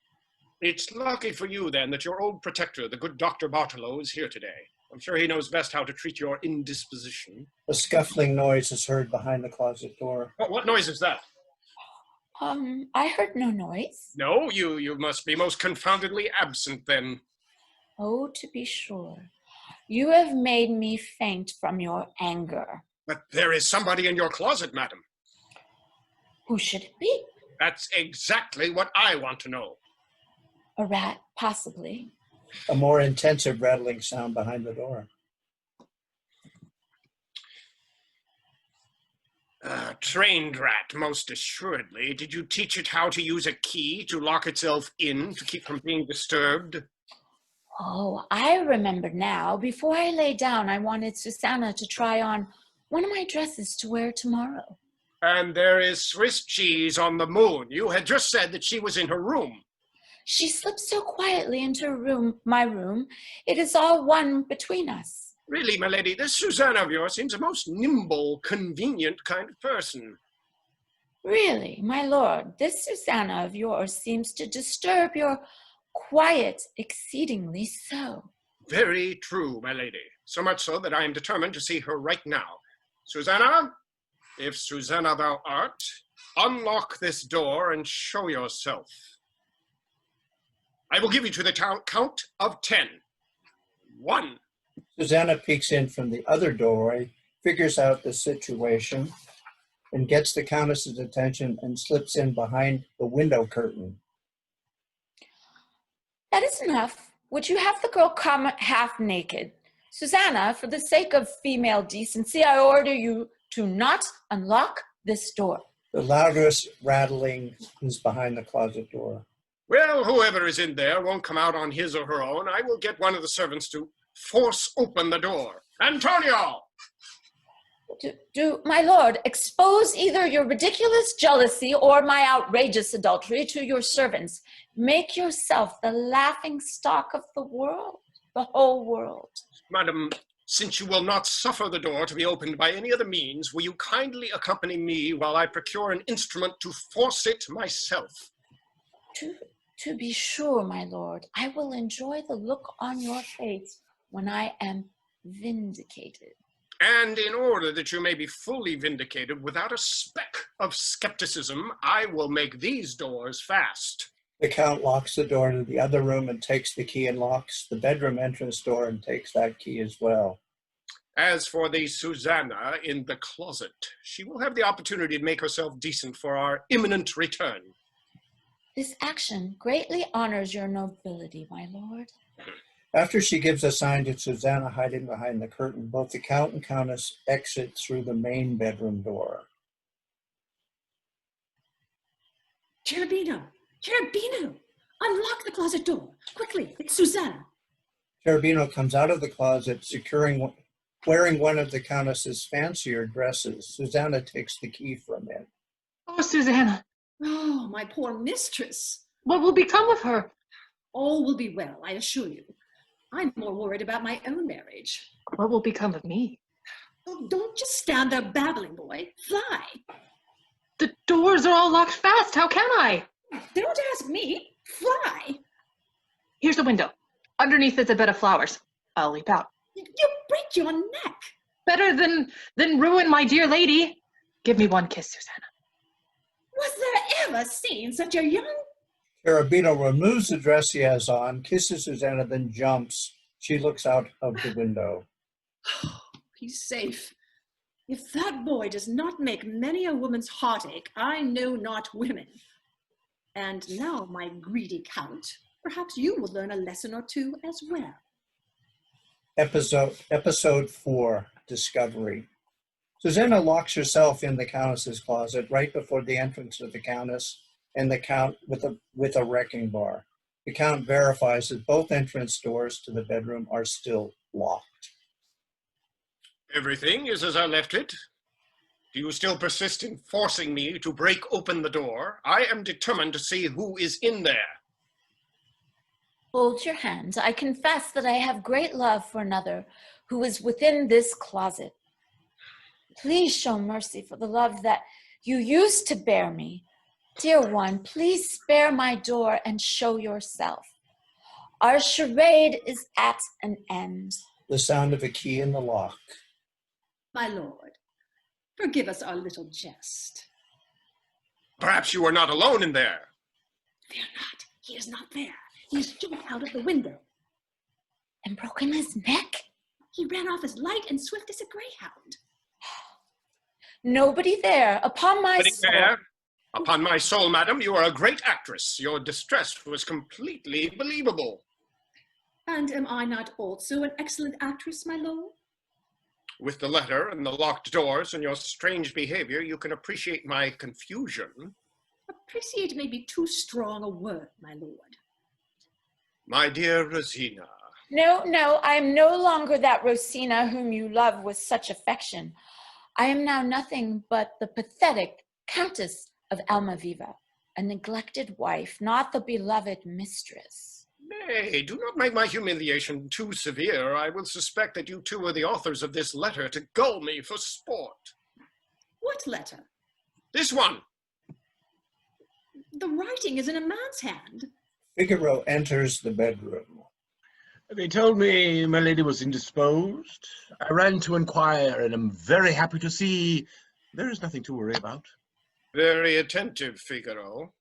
It's lucky for you, then, that your old protector, the good Dr. Bartolo, is here today. I'm sure he knows best how to treat your indisposition. A scuffling noise is heard behind the closet door. What noise is that? I heard no noise. No, you must be most confoundedly absent, then. Oh, to be sure. You have made me faint from your anger. But there is somebody in your closet, madam. Who should it be? That's exactly what I want to know. A rat, possibly. A more intensive rattling sound behind the door. A trained rat, most assuredly. Did you teach it how to use a key to lock itself in to keep from being disturbed? Oh, I remember now. Before I lay down, I wanted Susanna to try on one of my dresses to wear tomorrow. And there is Swiss cheese on the moon. You had just said that she was in her room. She slipped so quietly into my room. It is all one between us. Really, my lady, this Susanna of yours seems a most nimble, convenient kind of person. Really, my lord, this Susanna of yours seems to disturb your quiet exceedingly so. Very true, my lady. So much so that I am determined to see her right now. Susanna, if Susanna thou art, unlock this door and show yourself. I will give you to the count of 10. 1. Susanna peeks in from the other doorway, figures out the situation, and gets the Countess's attention and slips in behind the window curtain. That is enough. Would you have the girl come half naked? Susanna, for the sake of female decency, I order you to not unlock this door. The loudest rattling is behind the closet door. Well, whoever is in there won't come out on his or her own. I will get one of the servants to force open the door. Antonio! Do, my lord, expose either your ridiculous jealousy or my outrageous adultery to your servants. Make yourself the laughing stock of the world, the whole world. Madam, since you will not suffer the door to be opened by any other means, will you kindly accompany me while I procure an instrument to force it myself? To be sure, my lord, I will enjoy the look on your face when I am vindicated. And in order that you may be fully vindicated without a speck of skepticism, I will make these doors fast. The Count locks the door to the other room and takes the key and locks the bedroom entrance door and takes that key as well. As for the Susanna in the closet, she will have the opportunity to make herself decent for our imminent return. This action greatly honors your nobility, my lord. After she gives a sign to Susanna hiding behind the curtain, both the Count and Countess exit through the main bedroom door. Cherubino! Cherubino! Unlock the closet door! Quickly, it's Susanna. Cherubino comes out of the closet, wearing one of the Countess's fancier dresses. Susanna takes the key from him. Oh, Susanna. Oh, my poor mistress. What will become of her? All will be well, I assure you. I'm more worried about my own marriage. What will become of me? Oh, don't just stand there babbling, boy. Fly. The doors are all locked fast. How can I? Don't ask me. Fly. Here's the window. Underneath is a bed of flowers. I'll leap out. You break your neck. Better than ruin my dear lady. Give me one kiss, Susanna. Was there ever seen such a young... Cherubino removes the dress he has on, kisses Susanna, then jumps. She looks out of the window. He's safe. If that boy does not make many a woman's heart ache, I know not women. And now, my greedy Count, perhaps you will learn a lesson or two as well. Episode 4, Discovery. Susanna locks herself in the Countess's closet right before the entrance of the Countess and the Count with a wrecking bar. The Count verifies that both entrance doors to the bedroom are still locked. Everything is as I left it. Do you still persist in forcing me to break open the door? I am determined to see who is in there. Hold your hand. I confess that I have great love for another who is within this closet. Please show mercy for the love that you used to bear me. Dear one, please spare my door and show yourself. Our charade is at an end. The sound of a key in the lock. My lord, forgive us our little jest. Perhaps you are not alone in there. Fear not, he is not there. He's jumped out of the window. And broken his neck? He ran off as light and swift as a greyhound. Nobody there, upon my Nobody soul. there? Upon my soul, madam, you are a great actress. Your distress was completely believable. And am I not also an excellent actress, my lord? With the letter and the locked doors and your strange behavior, you can appreciate my confusion. Appreciate may be too strong a word, my lord. My dear Rosina. No, I am no longer that Rosina whom you love with such affection. I am now nothing but the pathetic Countess of Almaviva, a neglected wife, not the beloved mistress. Nay, do not make my humiliation too severe. I will suspect that you two are the authors of this letter to gull me for sport. What letter? This one. The writing is in a man's hand. Figaro enters the bedroom. They told me my lady was indisposed. I ran to inquire, and am very happy to see there is nothing to worry about. Very attentive, Figaro.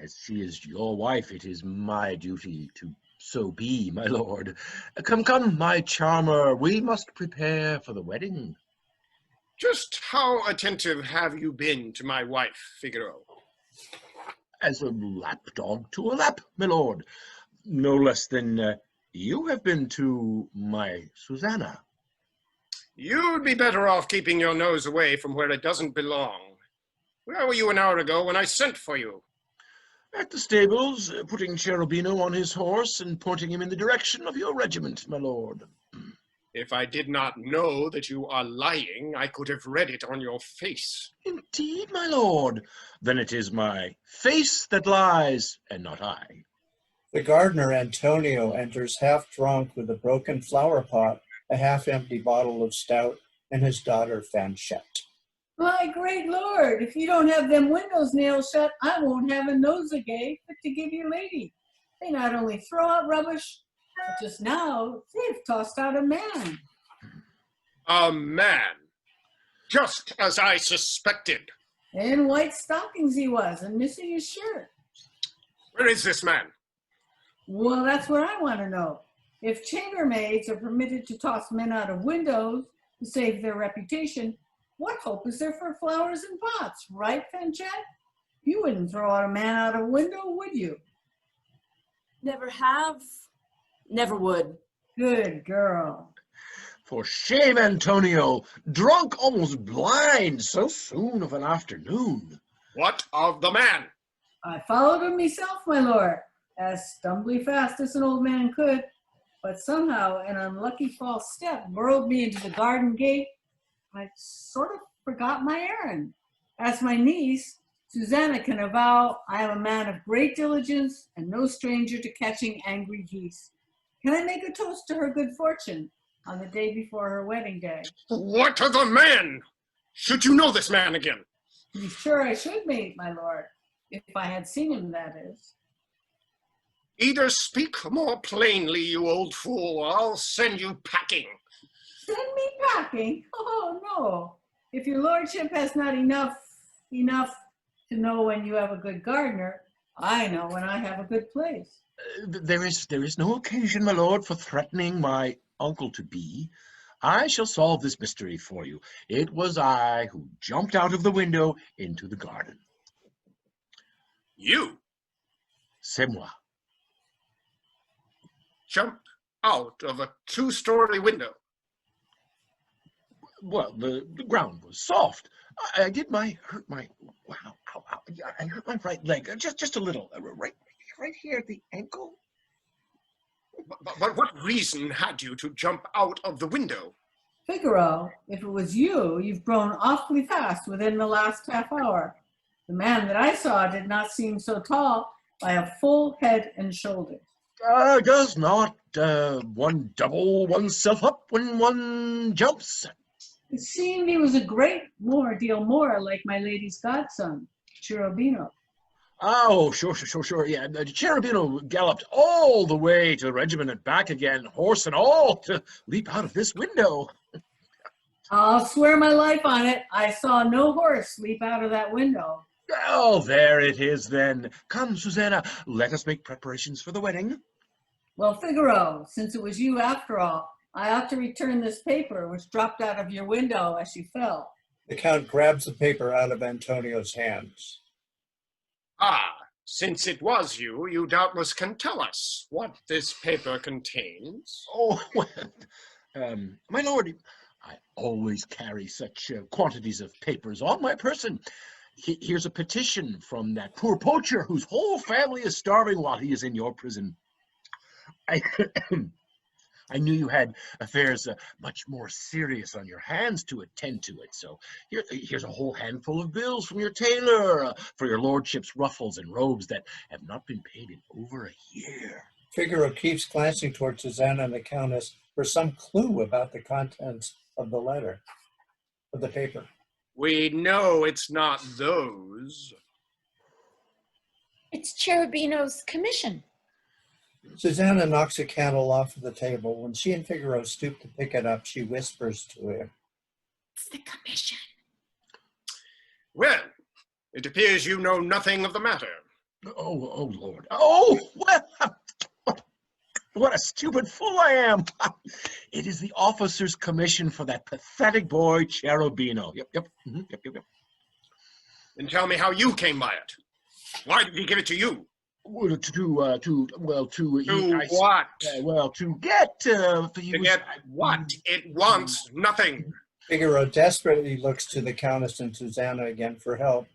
As she is your wife, it is my duty to so be, my lord. Come, my charmer, we must prepare for the wedding. Just how attentive have you been to my wife, Figaro? As a lapdog to a lap, my lord. No less than you have been to my Susanna. You'd be better off keeping your nose away from where it doesn't belong. Where were you an hour ago when I sent for you? At the stables, putting Cherubino on his horse and pointing him in the direction of your regiment, my lord. If I did not know that you are lying, I could have read it on your face. Indeed, my lord. Then it is my face that lies, and not I. The gardener Antonio enters half drunk with a broken flower pot, a half-empty bottle of stout, and his daughter Fanchette. My great lord, if you don't have them windows nailed shut, I won't have a nosegay fit to give your lady. They not only throw out rubbish, but just now they've tossed out a man. A man. Just as I suspected. In white stockings he was, and missing his shirt. Where is this man? Well, that's what I want to know. If chambermaids are permitted to toss men out of windows to save their reputation, what hope is there for flowers in pots, right, Fanchette? You wouldn't throw out a man out a window, would you? Never have, never would. Good girl. For shame, Antonio! Drunk, almost blind, so soon of an afternoon. What of the man? I followed him myself, my lord, as stumbly fast as an old man could, but somehow an unlucky false step whirled me into the garden gate. I sort of forgot my errand. As my niece, Susanna, can avow, I am a man of great diligence and no stranger to catching angry geese. Can I make a toast to her good fortune on the day before her wedding day? What of the man? Should you know this man again? To be sure I should, mate, my lord, if I had seen him, that is. Either speak more plainly, you old fool, or I'll send you packing. Send me packing? Oh, no. If your lordship has not enough to know when you have a good gardener, I know when I have a good place. There is no occasion, my lord, for threatening my uncle-to-be. I shall solve this mystery for you. It was I who jumped out of the window into the garden. You? C'est moi. Jumped out of a two-story window? Well, the ground was soft. I hurt my right leg, just a little, right here at the ankle. But what reason had you to jump out of the window? Figaro, if it was you, you've grown awfully fast within the last half hour. The man that I saw did not seem so tall by a full head and shoulders. Does not one double oneself up when one jumps? It seemed he was a great deal more like my lady's godson, Cherubino. Oh, sure. Yeah, Cherubino galloped all the way to the regiment and back again, horse and all, to leap out of this window. I'll swear my life on it. I saw no horse leap out of that window. Oh, there it is then. Come, Susanna, let us make preparations for the wedding. Well, Figaro, since it was you after all, I ought to return this paper which dropped out of your window as you fell. The Count grabs the paper out of Antonio's hands. Ah, since it was you, you doubtless can tell us what this paper contains. Oh, well, my lord, I always carry such quantities of papers on my person. Here's a petition from that poor poacher whose whole family is starving while he is in your prison. I knew you had affairs much more serious on your hands to attend to it, so here's a whole handful of bills from your tailor for your lordship's ruffles and robes that have not been paid in over a year. Figaro keeps glancing toward Susanna and the Countess for some clue about the contents of the letter, of the paper. We know it's not those. It's Cherubino's commission. Susanna knocks a candle off of the table. When she and Figaro stoop to pick it up, she whispers to him, It's the commission. Well, it appears you know nothing of the matter. Oh, Lord. Oh, well, what a stupid fool I am. It is the officer's commission for that pathetic boy, Cherubino. Yep. Then tell me how you came by it. Why did he give it to you? To get what? It wants nothing. Figaro desperately looks to the Countess and Susanna again for help,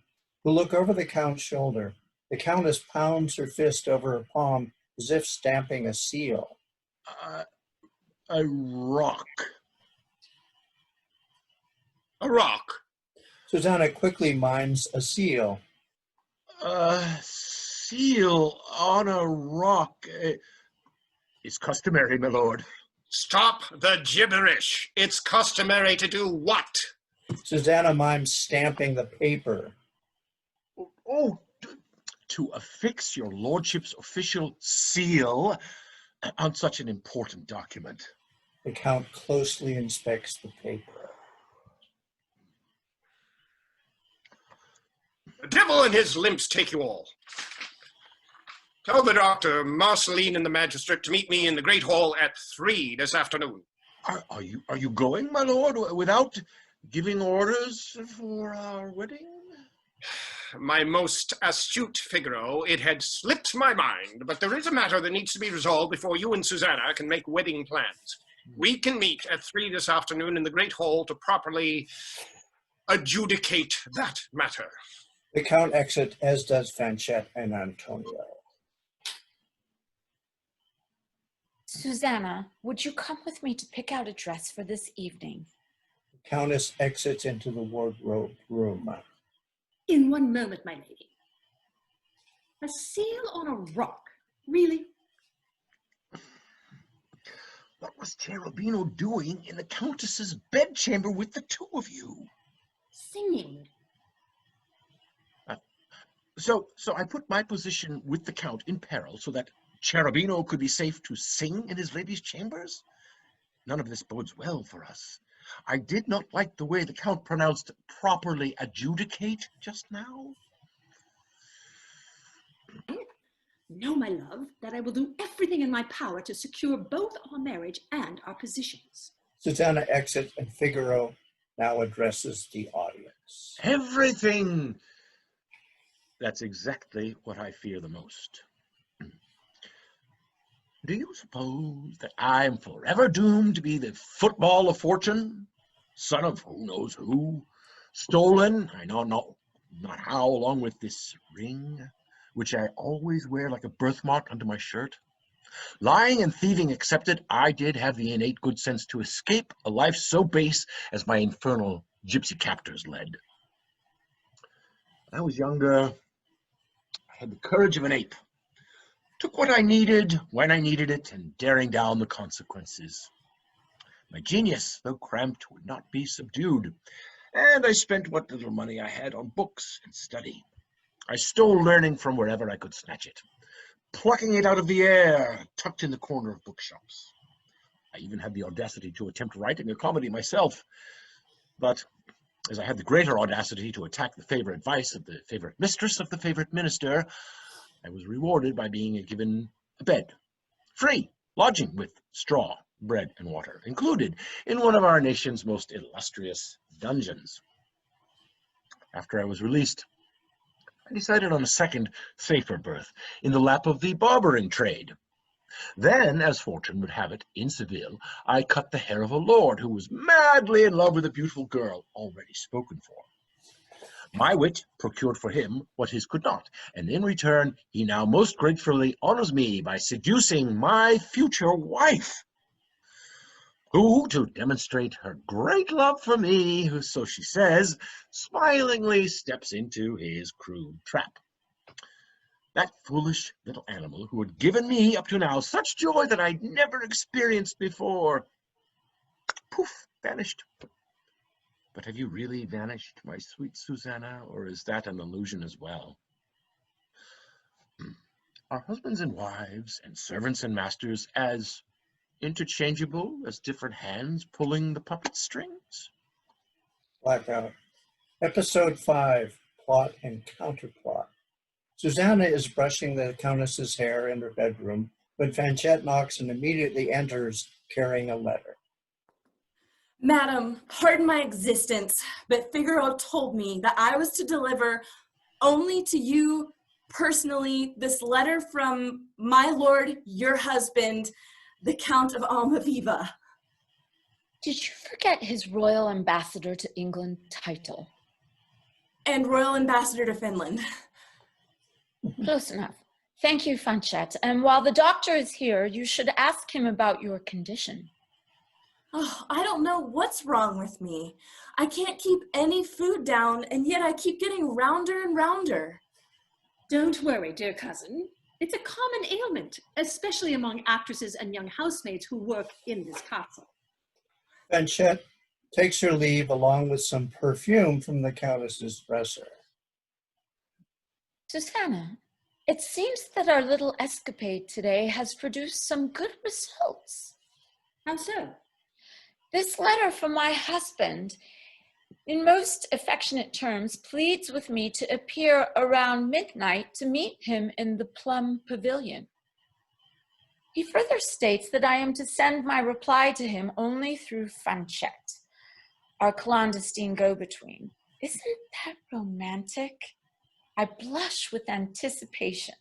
who look over the Count's shoulder. The Countess pounds her fist over her palm as if stamping a seal. A rock. A rock? Susanna quickly mimes a seal. Seal on a rock is customary, my lord. Stop the gibberish. It's customary to do what? Susanna mimes stamping the paper. Oh, to affix your lordship's official seal on such an important document. The Count closely inspects the paper. The devil and his limps take you all. Tell the doctor, Marceline, and the magistrate to meet me in the Great Hall at 3 this afternoon. Are you going, my lord, without giving orders for our wedding? My most astute Figaro, it had slipped my mind, but there is a matter that needs to be resolved before you and Susanna can make wedding plans. We can meet at 3 this afternoon in the Great Hall to properly adjudicate that matter. The Count exits, as does Fanchette and Antonio. Susanna, would you come with me to pick out a dress for this evening? The Countess exits into the wardrobe room. In one moment, my lady. A seal on a rock? Really? What was Cherubino doing in the Countess's bedchamber with the two of you? Singing. So I put my position with the Count in peril so that Cherubino could be safe to sing in his lady's chambers? None of this bodes well for us. I did not like the way the Count pronounced properly adjudicate just now. Know, my love, that I will do everything in my power to secure both our marriage and our positions. Susanna exits and Figaro now addresses the audience. Everything! That's exactly what I fear the most. Do you suppose that I'm forever doomed to be the football of fortune, son of who knows who, stolen, I know not how, along with this ring, which I always wear like a birthmark under my shirt? Lying and thieving excepted, I did have the innate good sense to escape a life so base as my infernal gypsy captors led. When I was younger, I had the courage of an ape. Took what I needed, when I needed it, and daring down the consequences. My genius, though cramped, would not be subdued, and I spent what little money I had on books and study. I stole learning from wherever I could snatch it, plucking it out of the air, tucked in the corner of bookshops. I even had the audacity to attempt writing a comedy myself, but as I had the greater audacity to attack the favorite vice of the favorite mistress of the favorite minister, I was rewarded by being given a bed, free, lodging with straw, bread, and water, included in one of our nation's most illustrious dungeons. After I was released, I decided on a second, safer berth in the lap of the barbering trade. Then, as fortune would have it, in Seville, I cut the hair of a lord who was madly in love with a beautiful girl already spoken for. My wit procured for him what his could not, and in return he now most gratefully honors me by seducing my future wife, who, to demonstrate her great love for me, so she says, smilingly steps into his crude trap. That foolish little animal who had given me up to now such joy that I'd never experienced before, poof, vanished. But have you really vanished, my sweet Susanna, or is that an illusion as well? Are husbands and wives and servants and masters as interchangeable as different hands pulling the puppet strings? Blackout. Episode 5, Plot and Counterplot. Susanna is brushing the Countess's hair in her bedroom when Fanchette knocks and immediately enters carrying a letter. Madam, pardon my existence, but Figaro told me that I was to deliver only to you personally this letter from my lord, your husband, the Count of Almaviva. Did you forget his royal ambassador to England title? And royal ambassador to Finland. Close enough. Thank you, Fanchette. And while the doctor is here, you should ask him about your condition. Oh, I don't know what's wrong with me. I can't keep any food down, and yet I keep getting rounder and rounder. Don't worry, dear cousin. It's a common ailment, especially among actresses and young housemaids who work in this castle. Fanchette takes her leave along with some perfume from the Countess's dresser. Susanna, it seems that our little escapade today has produced some good results. How so? This letter from my husband, in most affectionate terms, pleads with me to appear around midnight to meet him in the Plum Pavilion. He further states that I am to send my reply to him only through Fanchette, our clandestine go-between. Isn't that romantic? I blush with anticipation.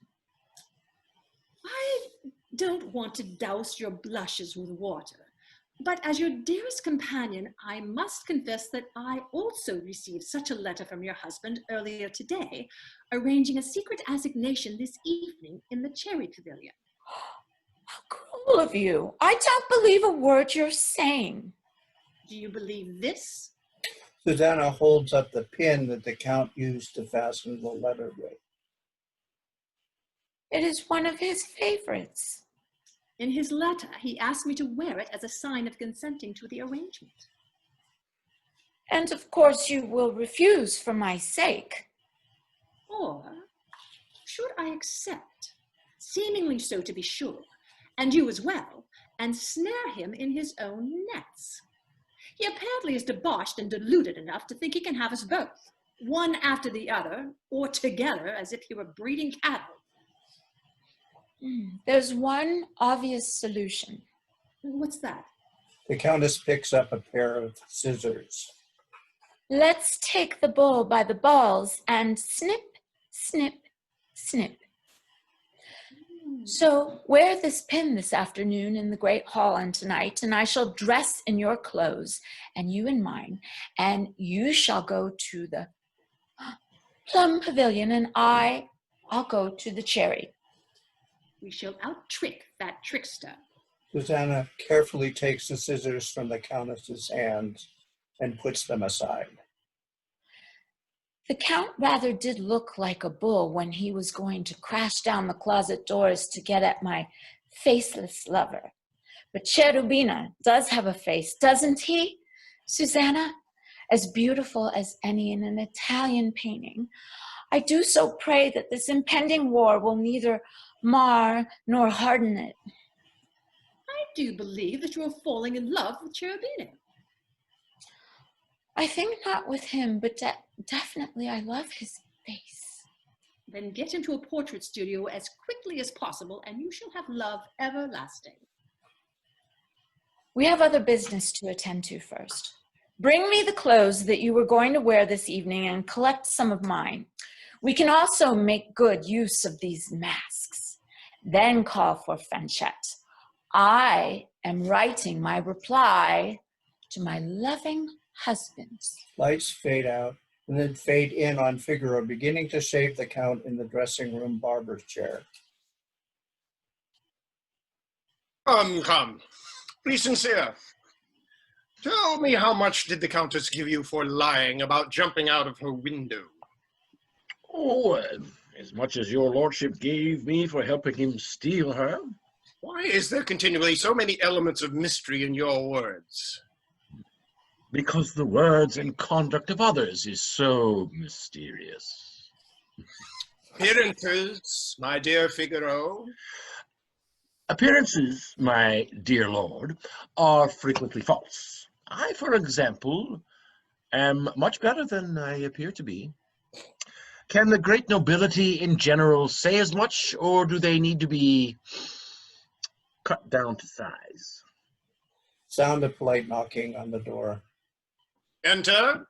I don't want to douse your blushes with water, but as your dearest companion, I must confess that I also received such a letter from your husband earlier today, arranging a secret assignation this evening in the Cherry Pavilion. How cruel of you. I don't believe a word you're saying. Do you believe this? Susanna holds up the pin that the Count used to fasten the letter with. It is one of his favorites. In his letter, he asked me to wear it as a sign of consenting to the arrangement. And of course you will refuse for my sake. Or should I accept, seemingly so to be sure, and you as well, and snare him in his own nets? He apparently is debauched and deluded enough to think he can have us both, one after the other, or together as if he were breeding cattle. There's one obvious solution. What's that? The Countess picks up a pair of scissors. Let's take the bull by the balls and snip, snip, snip. So wear this pin this afternoon in the Great Hall and tonight, and I shall dress in your clothes, and you in mine, and you shall go to the Plum Pavilion, and I'll go to the Cherry. We shall out-trick that trickster. Susanna carefully takes the scissors from the Countess's hand and puts them aside. The Count rather did look like a bull when he was going to crash down the closet doors to get at my faceless lover. But Cherubino does have a face, doesn't he, Susanna? As beautiful as any in an Italian painting. I do so pray that this impending war will neither mar nor harden it. I do believe that you are falling in love with Cherubino. I think not with him, but definitely I love his face. Then get into a portrait studio as quickly as possible, and you shall have love everlasting. We have other business to attend to first. Bring me the clothes that you were going to wear this evening and collect some of mine. We can also make good use of these masks. Then call for Fanchette. I am writing my reply to my loving husband. Lights fade out and then fade in on Figaro beginning to shave the Count in the dressing room barber's chair. Come. Be sincere. Tell me, how much did the Countess give you for lying about jumping out of her window? Oh, as much as your lordship gave me for helping him steal her. Why is there continually so many elements of mystery in your words? Because the words and conduct of others is so mysterious. Appearances, my dear Figaro. Appearances, my dear lord, are frequently false. I, for example, am much better than I appear to be. Can the great nobility in general say as much, or do they need to be cut down to size? Sound of polite knocking on the door. Enter.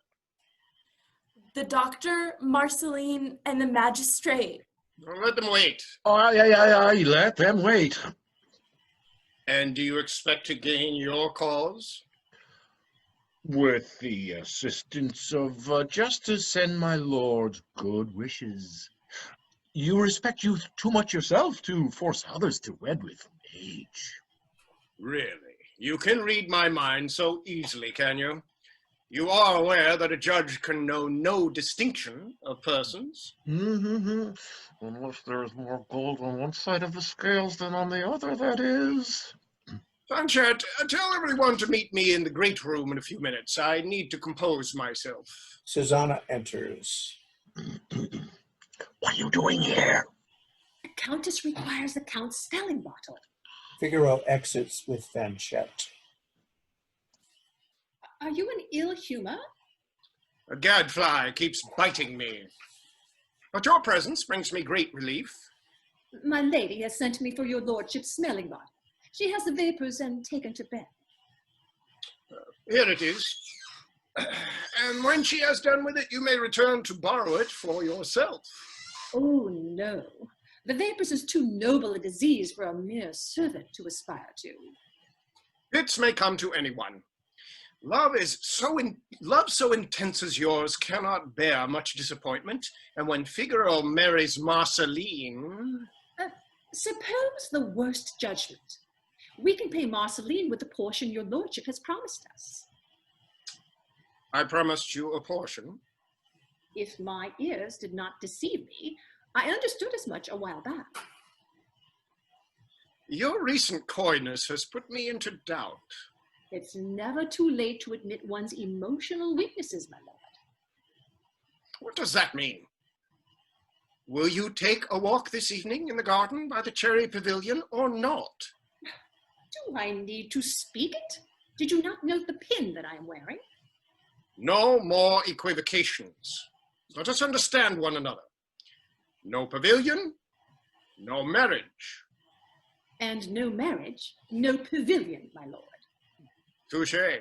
The doctor, Marceline, and the magistrate. Let them wait. Oh, yeah, let them wait. And do you expect to gain your cause? With the assistance of justice and my lord's good wishes. You respect youth too much yourself to force others to wed with age. Really? You can read my mind so easily, can you? You are aware that a judge can know no distinction of persons? Unless there's more gold on one side of the scales than on the other, that is. Fanchette, tell everyone to meet me in the great room in a few minutes. I need to compose myself. Susanna enters. What are you doing here? The Countess requires the Count's spelling bottle. Figaro exits with Fanchette. Are you in ill humor? A gadfly keeps biting me. But your presence brings me great relief. My lady has sent me for your lordship's smelling bottle. She has the vapors and taken to bed. Here it is. And when she has done with it, you may return to borrow it for yourself. Oh, no. The vapors is too noble a disease for a mere servant to aspire to. Fits may come to anyone. Love so intense as yours cannot bear much disappointment, and when Figaro marries Marceline... Suppose the worst judgment. We can pay Marceline with the portion your lordship has promised us. I promised you a portion. If my ears did not deceive me, I understood as much a while back. Your recent coyness has put me into doubt. It's never too late to admit one's emotional weaknesses, my lord. What does that mean? Will you take a walk this evening in the garden by the cherry pavilion or not? Do I need to speak it? Did you not note the pin that I am wearing? No more equivocations. Let us understand one another. No pavilion, no marriage. And no marriage, no pavilion, my lord. Touché.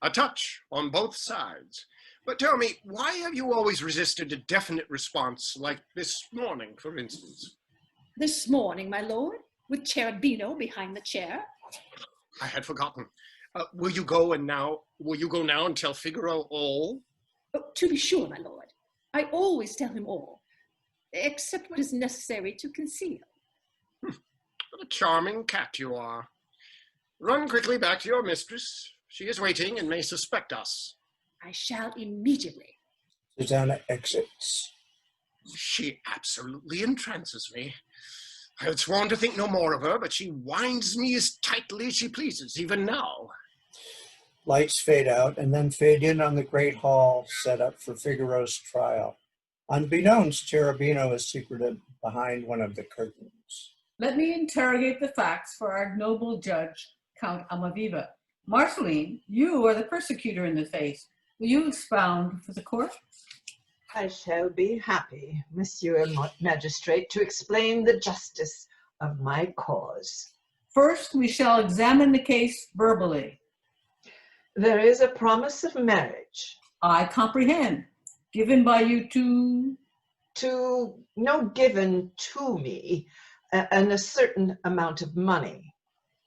A touch on both sides. But tell me, why have you always resisted a definite response, like this morning, for instance? This morning, my lord, with Cherubino behind the chair. I had forgotten. Will you go now and tell Figaro all? Oh, to be sure, my lord. I always tell him all, except what is necessary to conceal. What a charming cat you are. Run quickly back to your mistress. She is waiting and may suspect us. I shall immediately. Susanna exits. She absolutely entrances me. I had sworn to think no more of her, but she winds me as tightly as she pleases, even now. Lights fade out and then fade in on the great hall set up for Figaro's trial. Unbeknownst, Cherubino is secreted behind one of the curtains. Let me interrogate the facts for our noble judge, Count Almaviva. Marceline, you are the persecutor in the case. Will you expound for the court? I shall be happy, Monsieur Magistrate, to explain the justice of my cause. First, we shall examine the case verbally. There is a promise of marriage. I comprehend. Given by you to... No, given to me, and a certain amount of money.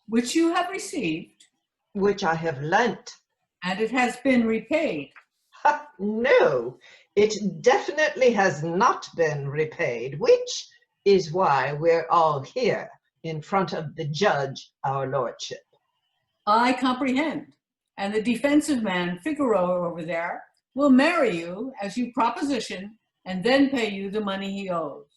Which you have received. Which I have lent. And it has been repaid. No, it definitely has not been repaid, which is why we're all here in front of the judge, our lordship. I comprehend. And the defensive man, Figaro, over there, will marry you as you proposition and then pay you the money he owes.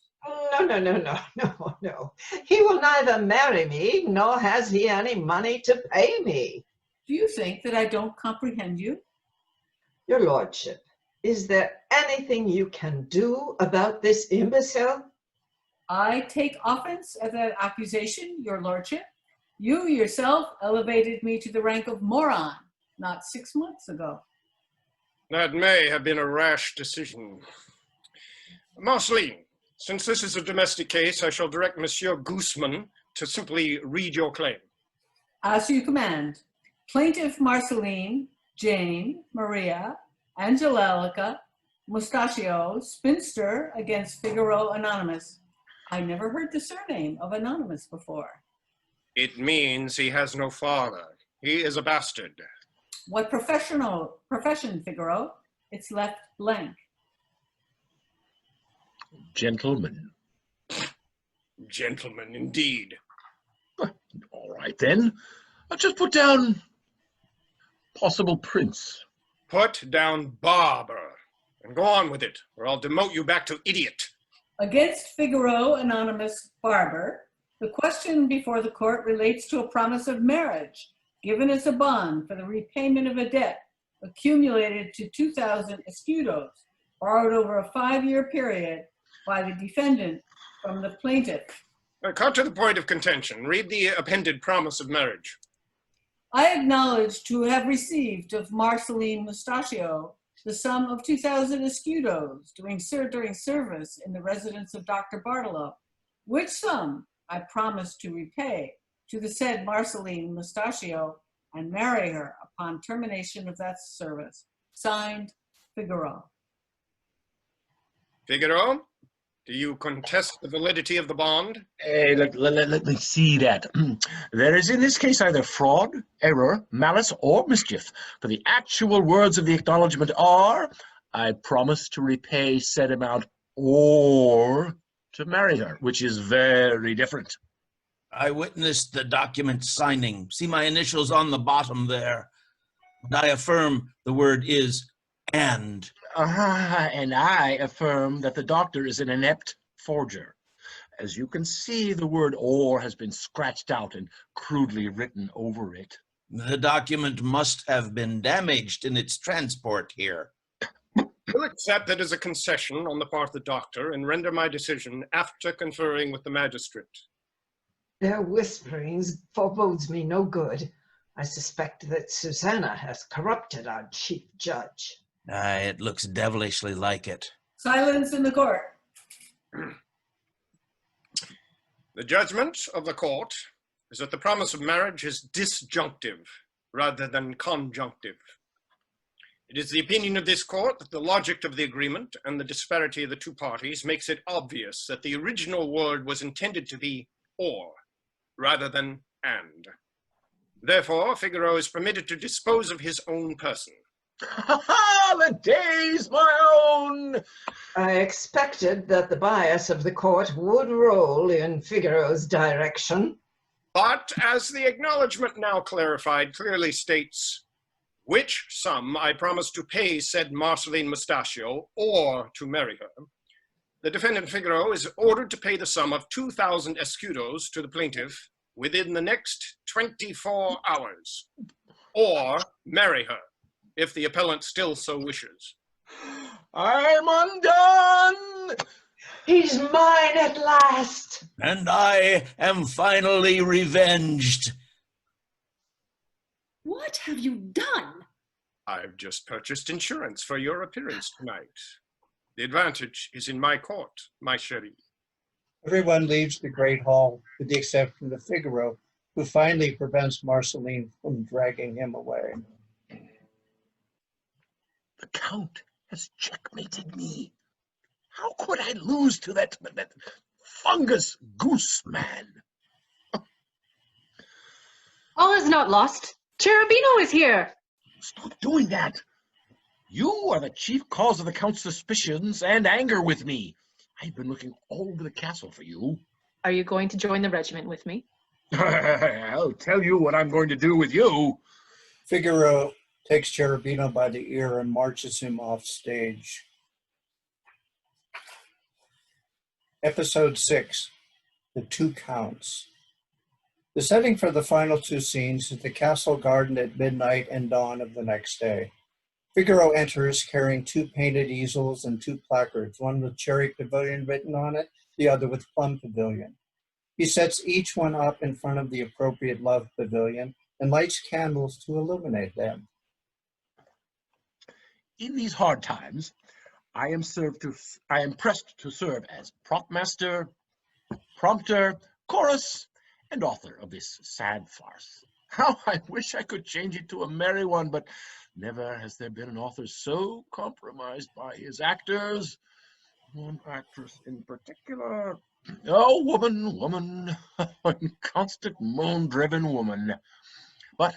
No. He will neither marry me, nor has he any money to pay me. Do you think that I don't comprehend you? Your lordship, is there anything you can do about this imbecile? I take offense at that accusation, your lordship. You yourself elevated me to the rank of moron not 6 months ago. That may have been a rash decision. Marceline, since this is a domestic case, I shall direct Monsieur Guzman to simply read your claim. As you command. Plaintiff Marceline, Jane, Maria, Angelica, Mustachio, spinster against Figaro Anonymous. I never heard the surname of Anonymous before. It means he has no father. He is a bastard. What profession, Figaro? It's left blank. Gentleman. Gentleman, indeed. All right, then. I'll just put down possible prince. Put down barber. And go on with it, or I'll demote you back to idiot. Against Figaro Anonymous Barber, the question before the court relates to a promise of marriage given as a bond for the repayment of a debt accumulated to 2,000 escudos, borrowed over a 5-year period by the defendant from the plaintiff. Cut to the point of contention. Read the appended promise of marriage. I acknowledge to have received of Marceline Mustachio the sum of 2,000 escudos during service in the residence of Dr. Bartolo, which sum I promise to repay to the said Marceline Mustachio and marry her upon termination of that service. Signed, Figaro. Figaro, do you contest the validity of the bond? Hey, let me see that. There is in this case either fraud, error, malice, or mischief. For the actual words of the acknowledgement are, I promise to repay said amount or to marry her, which is very different. I witnessed the document signing. See my initials on the bottom there. And I affirm the word is and. And I affirm that the doctor is an inept forger. As you can see, the word or has been scratched out and crudely written over it. The document must have been damaged in its transport here. We'll accept that as a concession on the part of the doctor and render my decision after conferring with the magistrate. Their whisperings forebodes me no good. I suspect that Susanna has corrupted our chief judge. It looks devilishly like it. Silence in the court. The judgment of the court is that the promise of marriage is disjunctive rather than conjunctive. It is the opinion of this court that the logic of the agreement and the disparity of the two parties makes it obvious that the original word was intended to be or rather than and. Therefore, Figaro is permitted to dispose of his own person. Ha ha! The day's my own! I expected that the bias of the court would roll in Figaro's direction. But as the acknowledgement now clarified clearly states, which sum I promise to pay said Marceline Mustachio or to marry her, the defendant Figaro is ordered to pay the sum of 2,000 escudos to the plaintiff within the next 24 hours, or marry her, if the appellant still so wishes. I'm undone! He's mine at last! And I am finally revenged. What have you done? I've just purchased insurance for your appearance tonight. The advantage is in my court, my chérie. Everyone leaves the great hall, with the exception of Figaro, who finally prevents Marceline from dragging him away. The Count has checkmated me. How could I lose to that fungus goose man? All is not lost. Cherubino is here. Stop doing that. You are the chief cause of the Count's suspicions and anger with me. I've been looking all over the castle for you. Are you going to join the regiment with me? I'll tell you what I'm going to do with you. Figaro takes Cherubino by the ear and marches him off stage. Episode 6, The Two Counts. The setting for the final two scenes is the castle garden at midnight and dawn of the next day. Figaro enters carrying two painted easels and two placards, one with Cherry Pavilion written on it, the other with Plum Pavilion. He sets each one up in front of the appropriate Love Pavilion and lights candles to illuminate them. In these hard times, I am pressed to serve as prop master, prompter, chorus, and author of this sad farce. How I wish I could change it to a merry one, but never has there been an author so compromised by his actors. One actress in particular. Oh, woman, constant moan-driven woman. But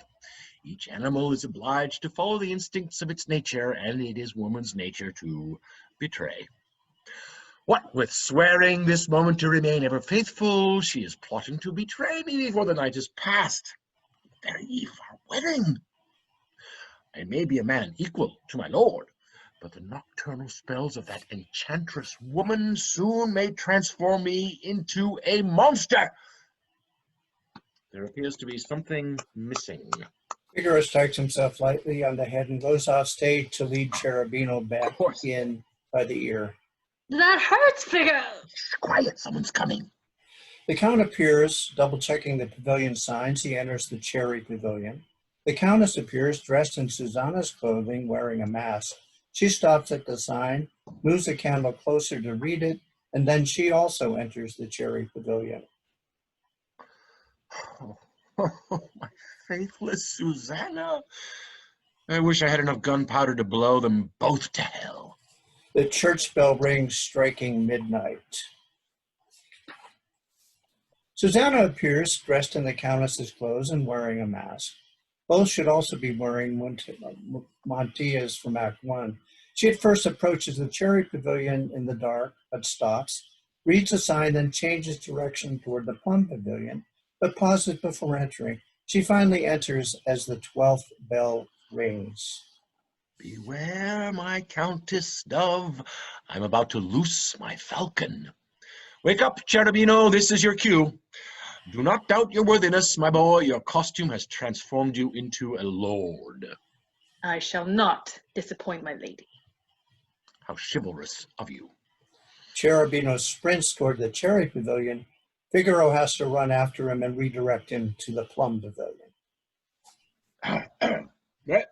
each animal is obliged to follow the instincts of its nature, and it is woman's nature to betray. What with swearing this moment to remain ever faithful, she is plotting to betray me before the night is past. The very eve of our wedding. I may be a man equal to my lord, but the nocturnal spells of that enchantress woman soon may transform me into a monster. There appears to be something missing. Figaro strikes himself lightly on the head and goes off stage to lead Cherubino back in by the ear. That hurts, Figaro. Quiet, someone's coming. The Count appears, double-checking the pavilion signs. He enters the Cherry Pavilion. The Countess appears, dressed in Susanna's clothing, wearing a mask. She stops at the sign, moves the candle closer to read it, and then she also enters the Cherry Pavilion. Oh, my faithless Susanna. I wish I had enough gunpowder to blow them both to hell. The church bell rings, striking midnight. Susanna appears, dressed in the Countess's clothes and wearing a mask. Both should also be wearing mantillas from Act 1. She at first approaches the Cherry Pavilion in the dark, but stops, reads a sign, then changes direction toward the Plum Pavilion, but pauses before entering. She finally enters as the 12th bell rings. Beware, my Countess dove. I'm about to loose my falcon. Wake up, Cherubino, this is your cue. Do not doubt your worthiness, my boy. Your costume has transformed you into a lord. I shall not disappoint my lady. How chivalrous of you. Cherubino sprints toward the Cherry Pavilion. Figaro has to run after him and redirect him to the Plum Pavilion.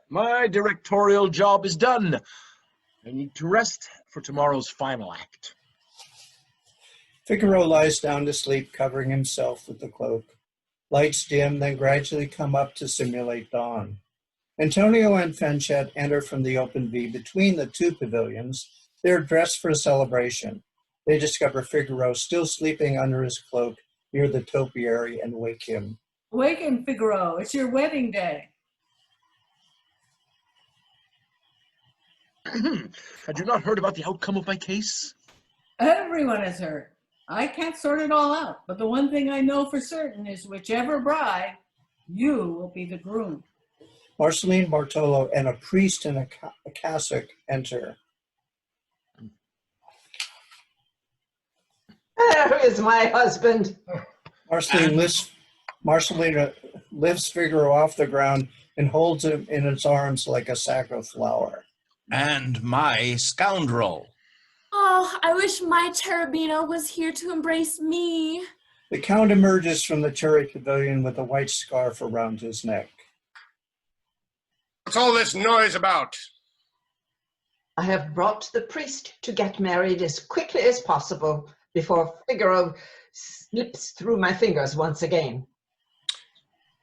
My directorial job is done. I need to rest for tomorrow's final act. Figaro lies down to sleep, covering himself with the cloak. Lights dim, then gradually come up to simulate dawn. Antonio and Fanchette enter from the open V between the two pavilions. They are dressed for a celebration. They discover Figaro still sleeping under his cloak near the topiary and wake him. Awaken, Figaro. It's your wedding day. Had you not heard about the outcome of my case? Everyone has heard. I can't sort it all out, but the one thing I know for certain is whichever bride, you will be the groom. Marceline Bartolo and a priest in a cassock enter. There is my husband. Marcelina lifts Figaro off the ground and holds him in its arms like a sack of flour. And my scoundrel. Oh, I wish my Cherubino was here to embrace me. The Count emerges from the cherry pavilion with a white scarf around his neck. What's all this noise about? I have brought the priest to get married as quickly as possible before Figaro slips through my fingers once again.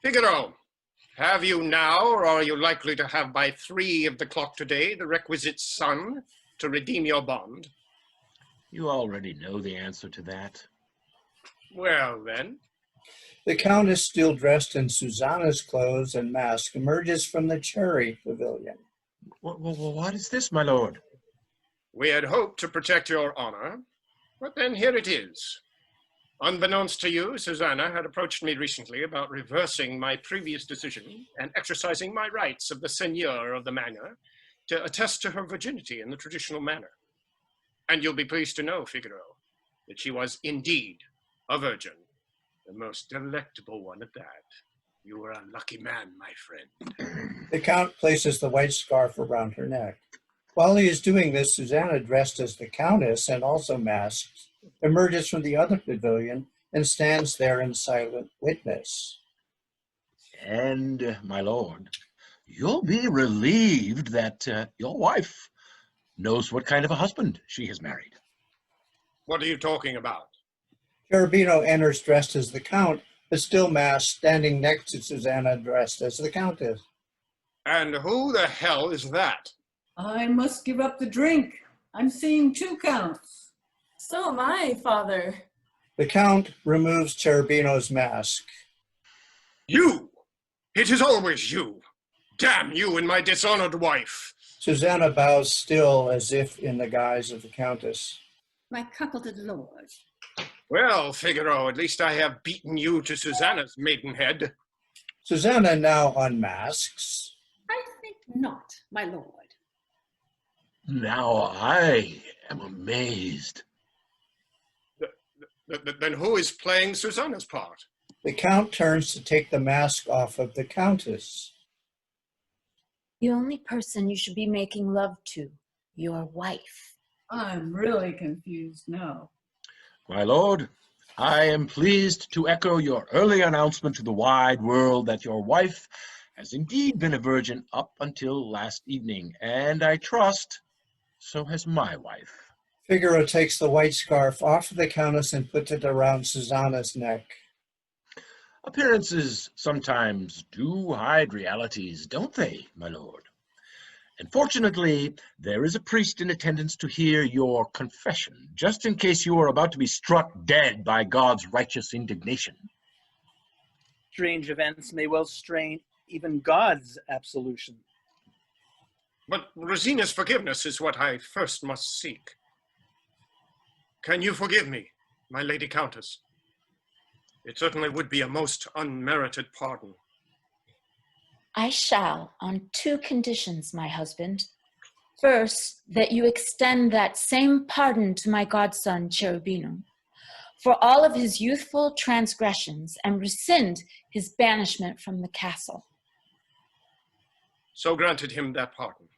Figaro, have you now, or are you likely to have by 3 of the clock today, the requisite sum to redeem your bond? You already know the answer to that. Well, then. The Countess, still dressed in Susanna's clothes and mask, emerges from the cherry pavilion. What is this, my lord? We had hoped to protect your honor, but then here it is. Unbeknownst to you, Susanna had approached me recently about reversing my previous decision and exercising my rights of the seigneur of the manor to attest to her virginity in the traditional manner. And you'll be pleased to know, Figaro, that she was indeed a virgin, the most delectable one at that. You were a lucky man, my friend. The Count places the white scarf around her neck. While he is doing this, Susanna, dressed as the Countess and also masked, emerges from the other pavilion and stands there in silent witness. And, my lord, you'll be relieved that your wife knows what kind of a husband she has married. What are you talking about? Cherubino enters dressed as the Count, but still masked, standing next to Susanna dressed as the Countess. And who the hell is that? I must give up the drink. I'm seeing 2 counts. So am I, Father. The Count removes Cherubino's mask. You! It is always you! Damn you and my dishonored wife! Susanna bows still as if in the guise of the Countess. My cuckolded lord. Well, Figaro, at least I have beaten you to Susanna's maidenhead. Susanna now unmasks. I think not, my lord. Now I am amazed. Then who is playing Susanna's part? The Count turns to take the mask off of the Countess. The only person you should be making love to, your wife. I'm really confused now. My lord, I am pleased to echo your early announcement to the wide world that your wife has indeed been a virgin up until last evening, and I trust so has my wife. Figaro takes the white scarf off of the Countess and puts it around Susanna's neck. Appearances sometimes do hide realities, don't they, my lord? And fortunately, there is a priest in attendance to hear your confession, just in case you are about to be struck dead by God's righteous indignation. Strange events may well strain even God's absolution. But Rosina's forgiveness is what I first must seek. Can you forgive me, my Lady Countess? It certainly would be a most unmerited pardon. I shall, on 2 conditions, my husband. First, that you extend that same pardon to my godson, Cherubino, for all of his youthful transgressions, and rescind his banishment from the castle. So granted him that pardon.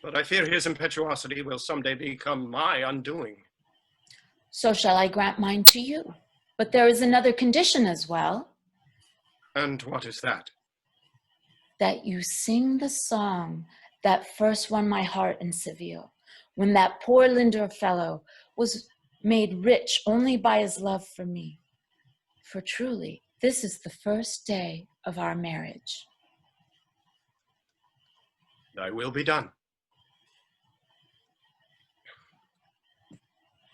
But I fear his impetuosity will someday become my undoing. So shall I grant mine to you. But there is another condition as well. And what is that? That you sing the song that first won my heart in Seville, when that poor Lindor fellow was made rich only by his love for me. For truly, this is the first day of our marriage. Thy will be done.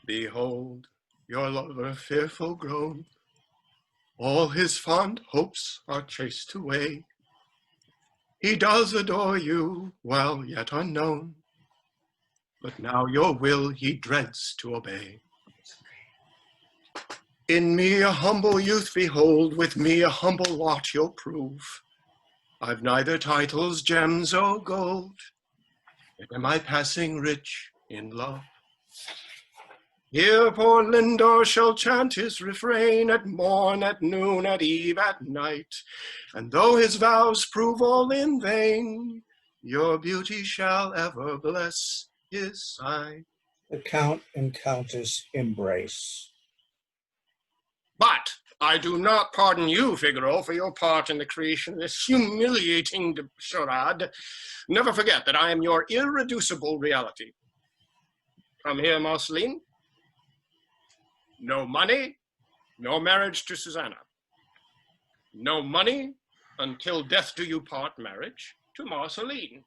Behold, your lover fearful grown, all his fond hopes are chased away. He does adore you while yet unknown, but now your will he dreads to obey. In me a humble youth behold, with me a humble lot you'll prove. I've neither titles, gems, or gold, yet am I passing rich in love. Here poor Lindor shall chant his refrain at morn, at noon, at eve, at night, and though his vows prove all in vain, your beauty shall ever bless his sight. The Count and Countess embrace. But I do not pardon you, Figaro, for your part in the creation of this humiliating charade. Never forget that I am your irreducible reality. Come here, Marceline. No money, no marriage to Susanna. No money until death do you part marriage to Marceline.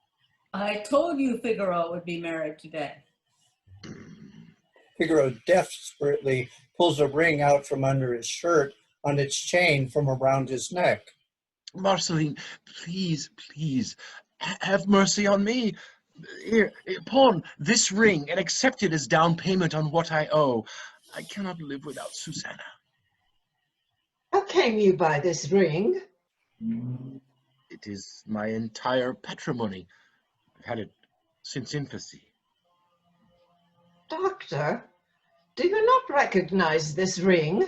I told you Figaro would be married today. Figaro desperately pulls a ring out from under his shirt on its chain from around his neck. Marceline, please, please, have mercy on me. Here, pawn this ring and accept it as down payment on what I owe. I cannot live without Susanna. How came you by this ring? It is my entire patrimony. I've had it since infancy. Doctor, do you not recognize this ring?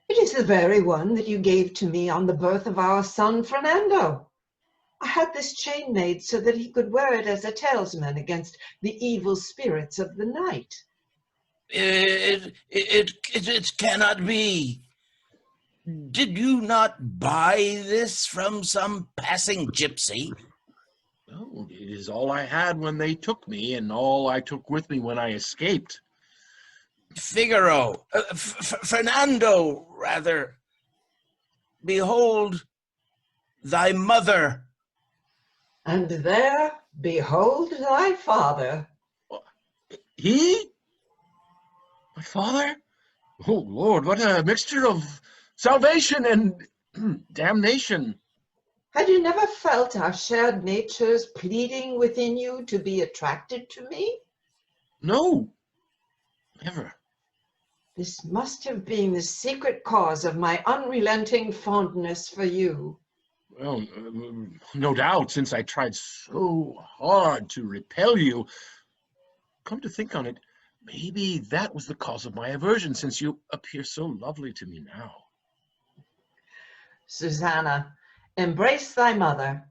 It is the very one that you gave to me on the birth of our son Fernando. I had this chain made so that he could wear it as a talisman against the evil spirits of the night. It cannot be. Did you not buy this from some passing gypsy? No, it is all I had when they took me, and all I took with me when I escaped. Figaro, Fernando, rather. Behold thy mother. And there, behold thy father. He? My father? Oh, Lord, what a mixture of salvation and damnation. Had you never felt our shared natures pleading within you to be attracted to me? No, never. This must have been the secret cause of my unrelenting fondness for you. Well, no doubt, since I tried so hard to repel you. Come to think on it, maybe that was the cause of my aversion, since you appear so lovely to me now. Susanna, embrace thy mother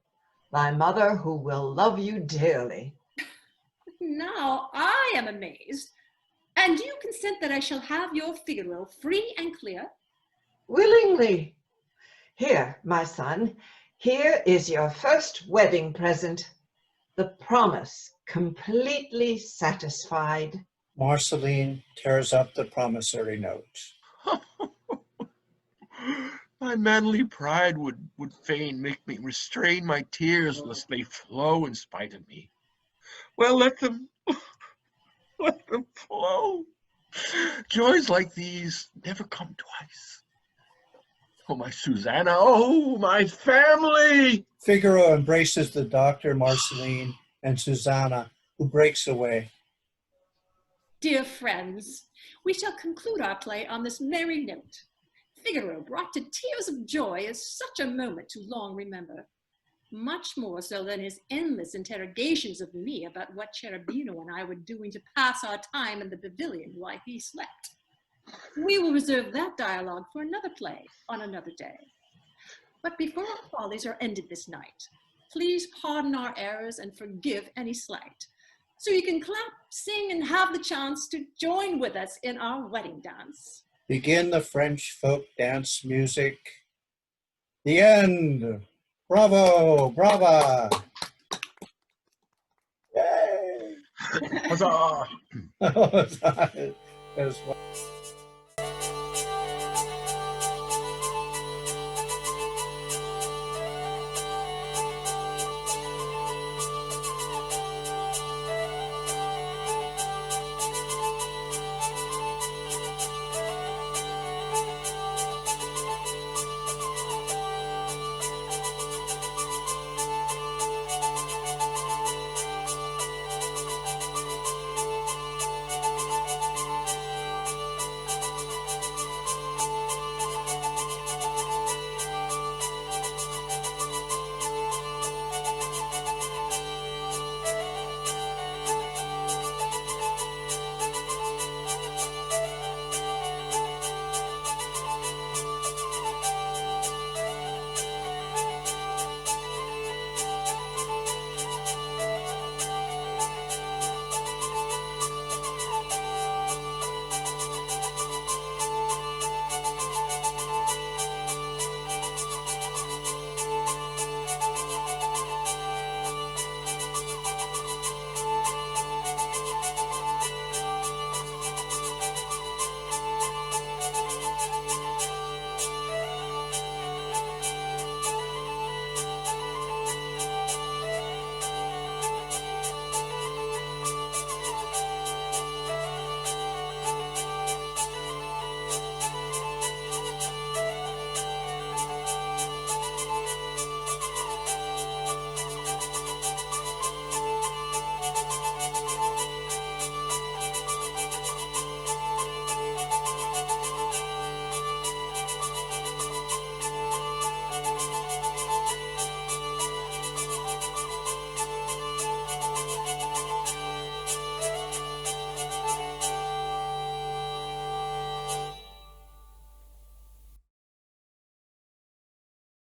who will love you dearly. Now I am amazed. And do you consent that I shall have your Figaro free and clear? Willingly. Here, my son, here is your first wedding present. The promise completely satisfied. Marceline tears up the promissory note. My manly pride would fain make me restrain my tears lest they flow in spite of me. Well, let them flow. Joys like these never come twice. Oh, my Susanna, oh, my family! Figaro embraces the doctor, Marceline, and Susanna, who breaks away. Dear friends, we shall conclude our play on this merry note. Figaro brought to tears of joy is such a moment to long remember, much more so than his endless interrogations of me about what Cherubino and I were doing to pass our time in the pavilion while he slept. We will reserve that dialogue for another play on another day. But before our follies are ended this night, please pardon our errors and forgive any slight, so you can clap, sing, and have the chance to join with us in our wedding dance. Begin the French folk dance music. The end. Bravo, brava. Yay. Huzzah! That was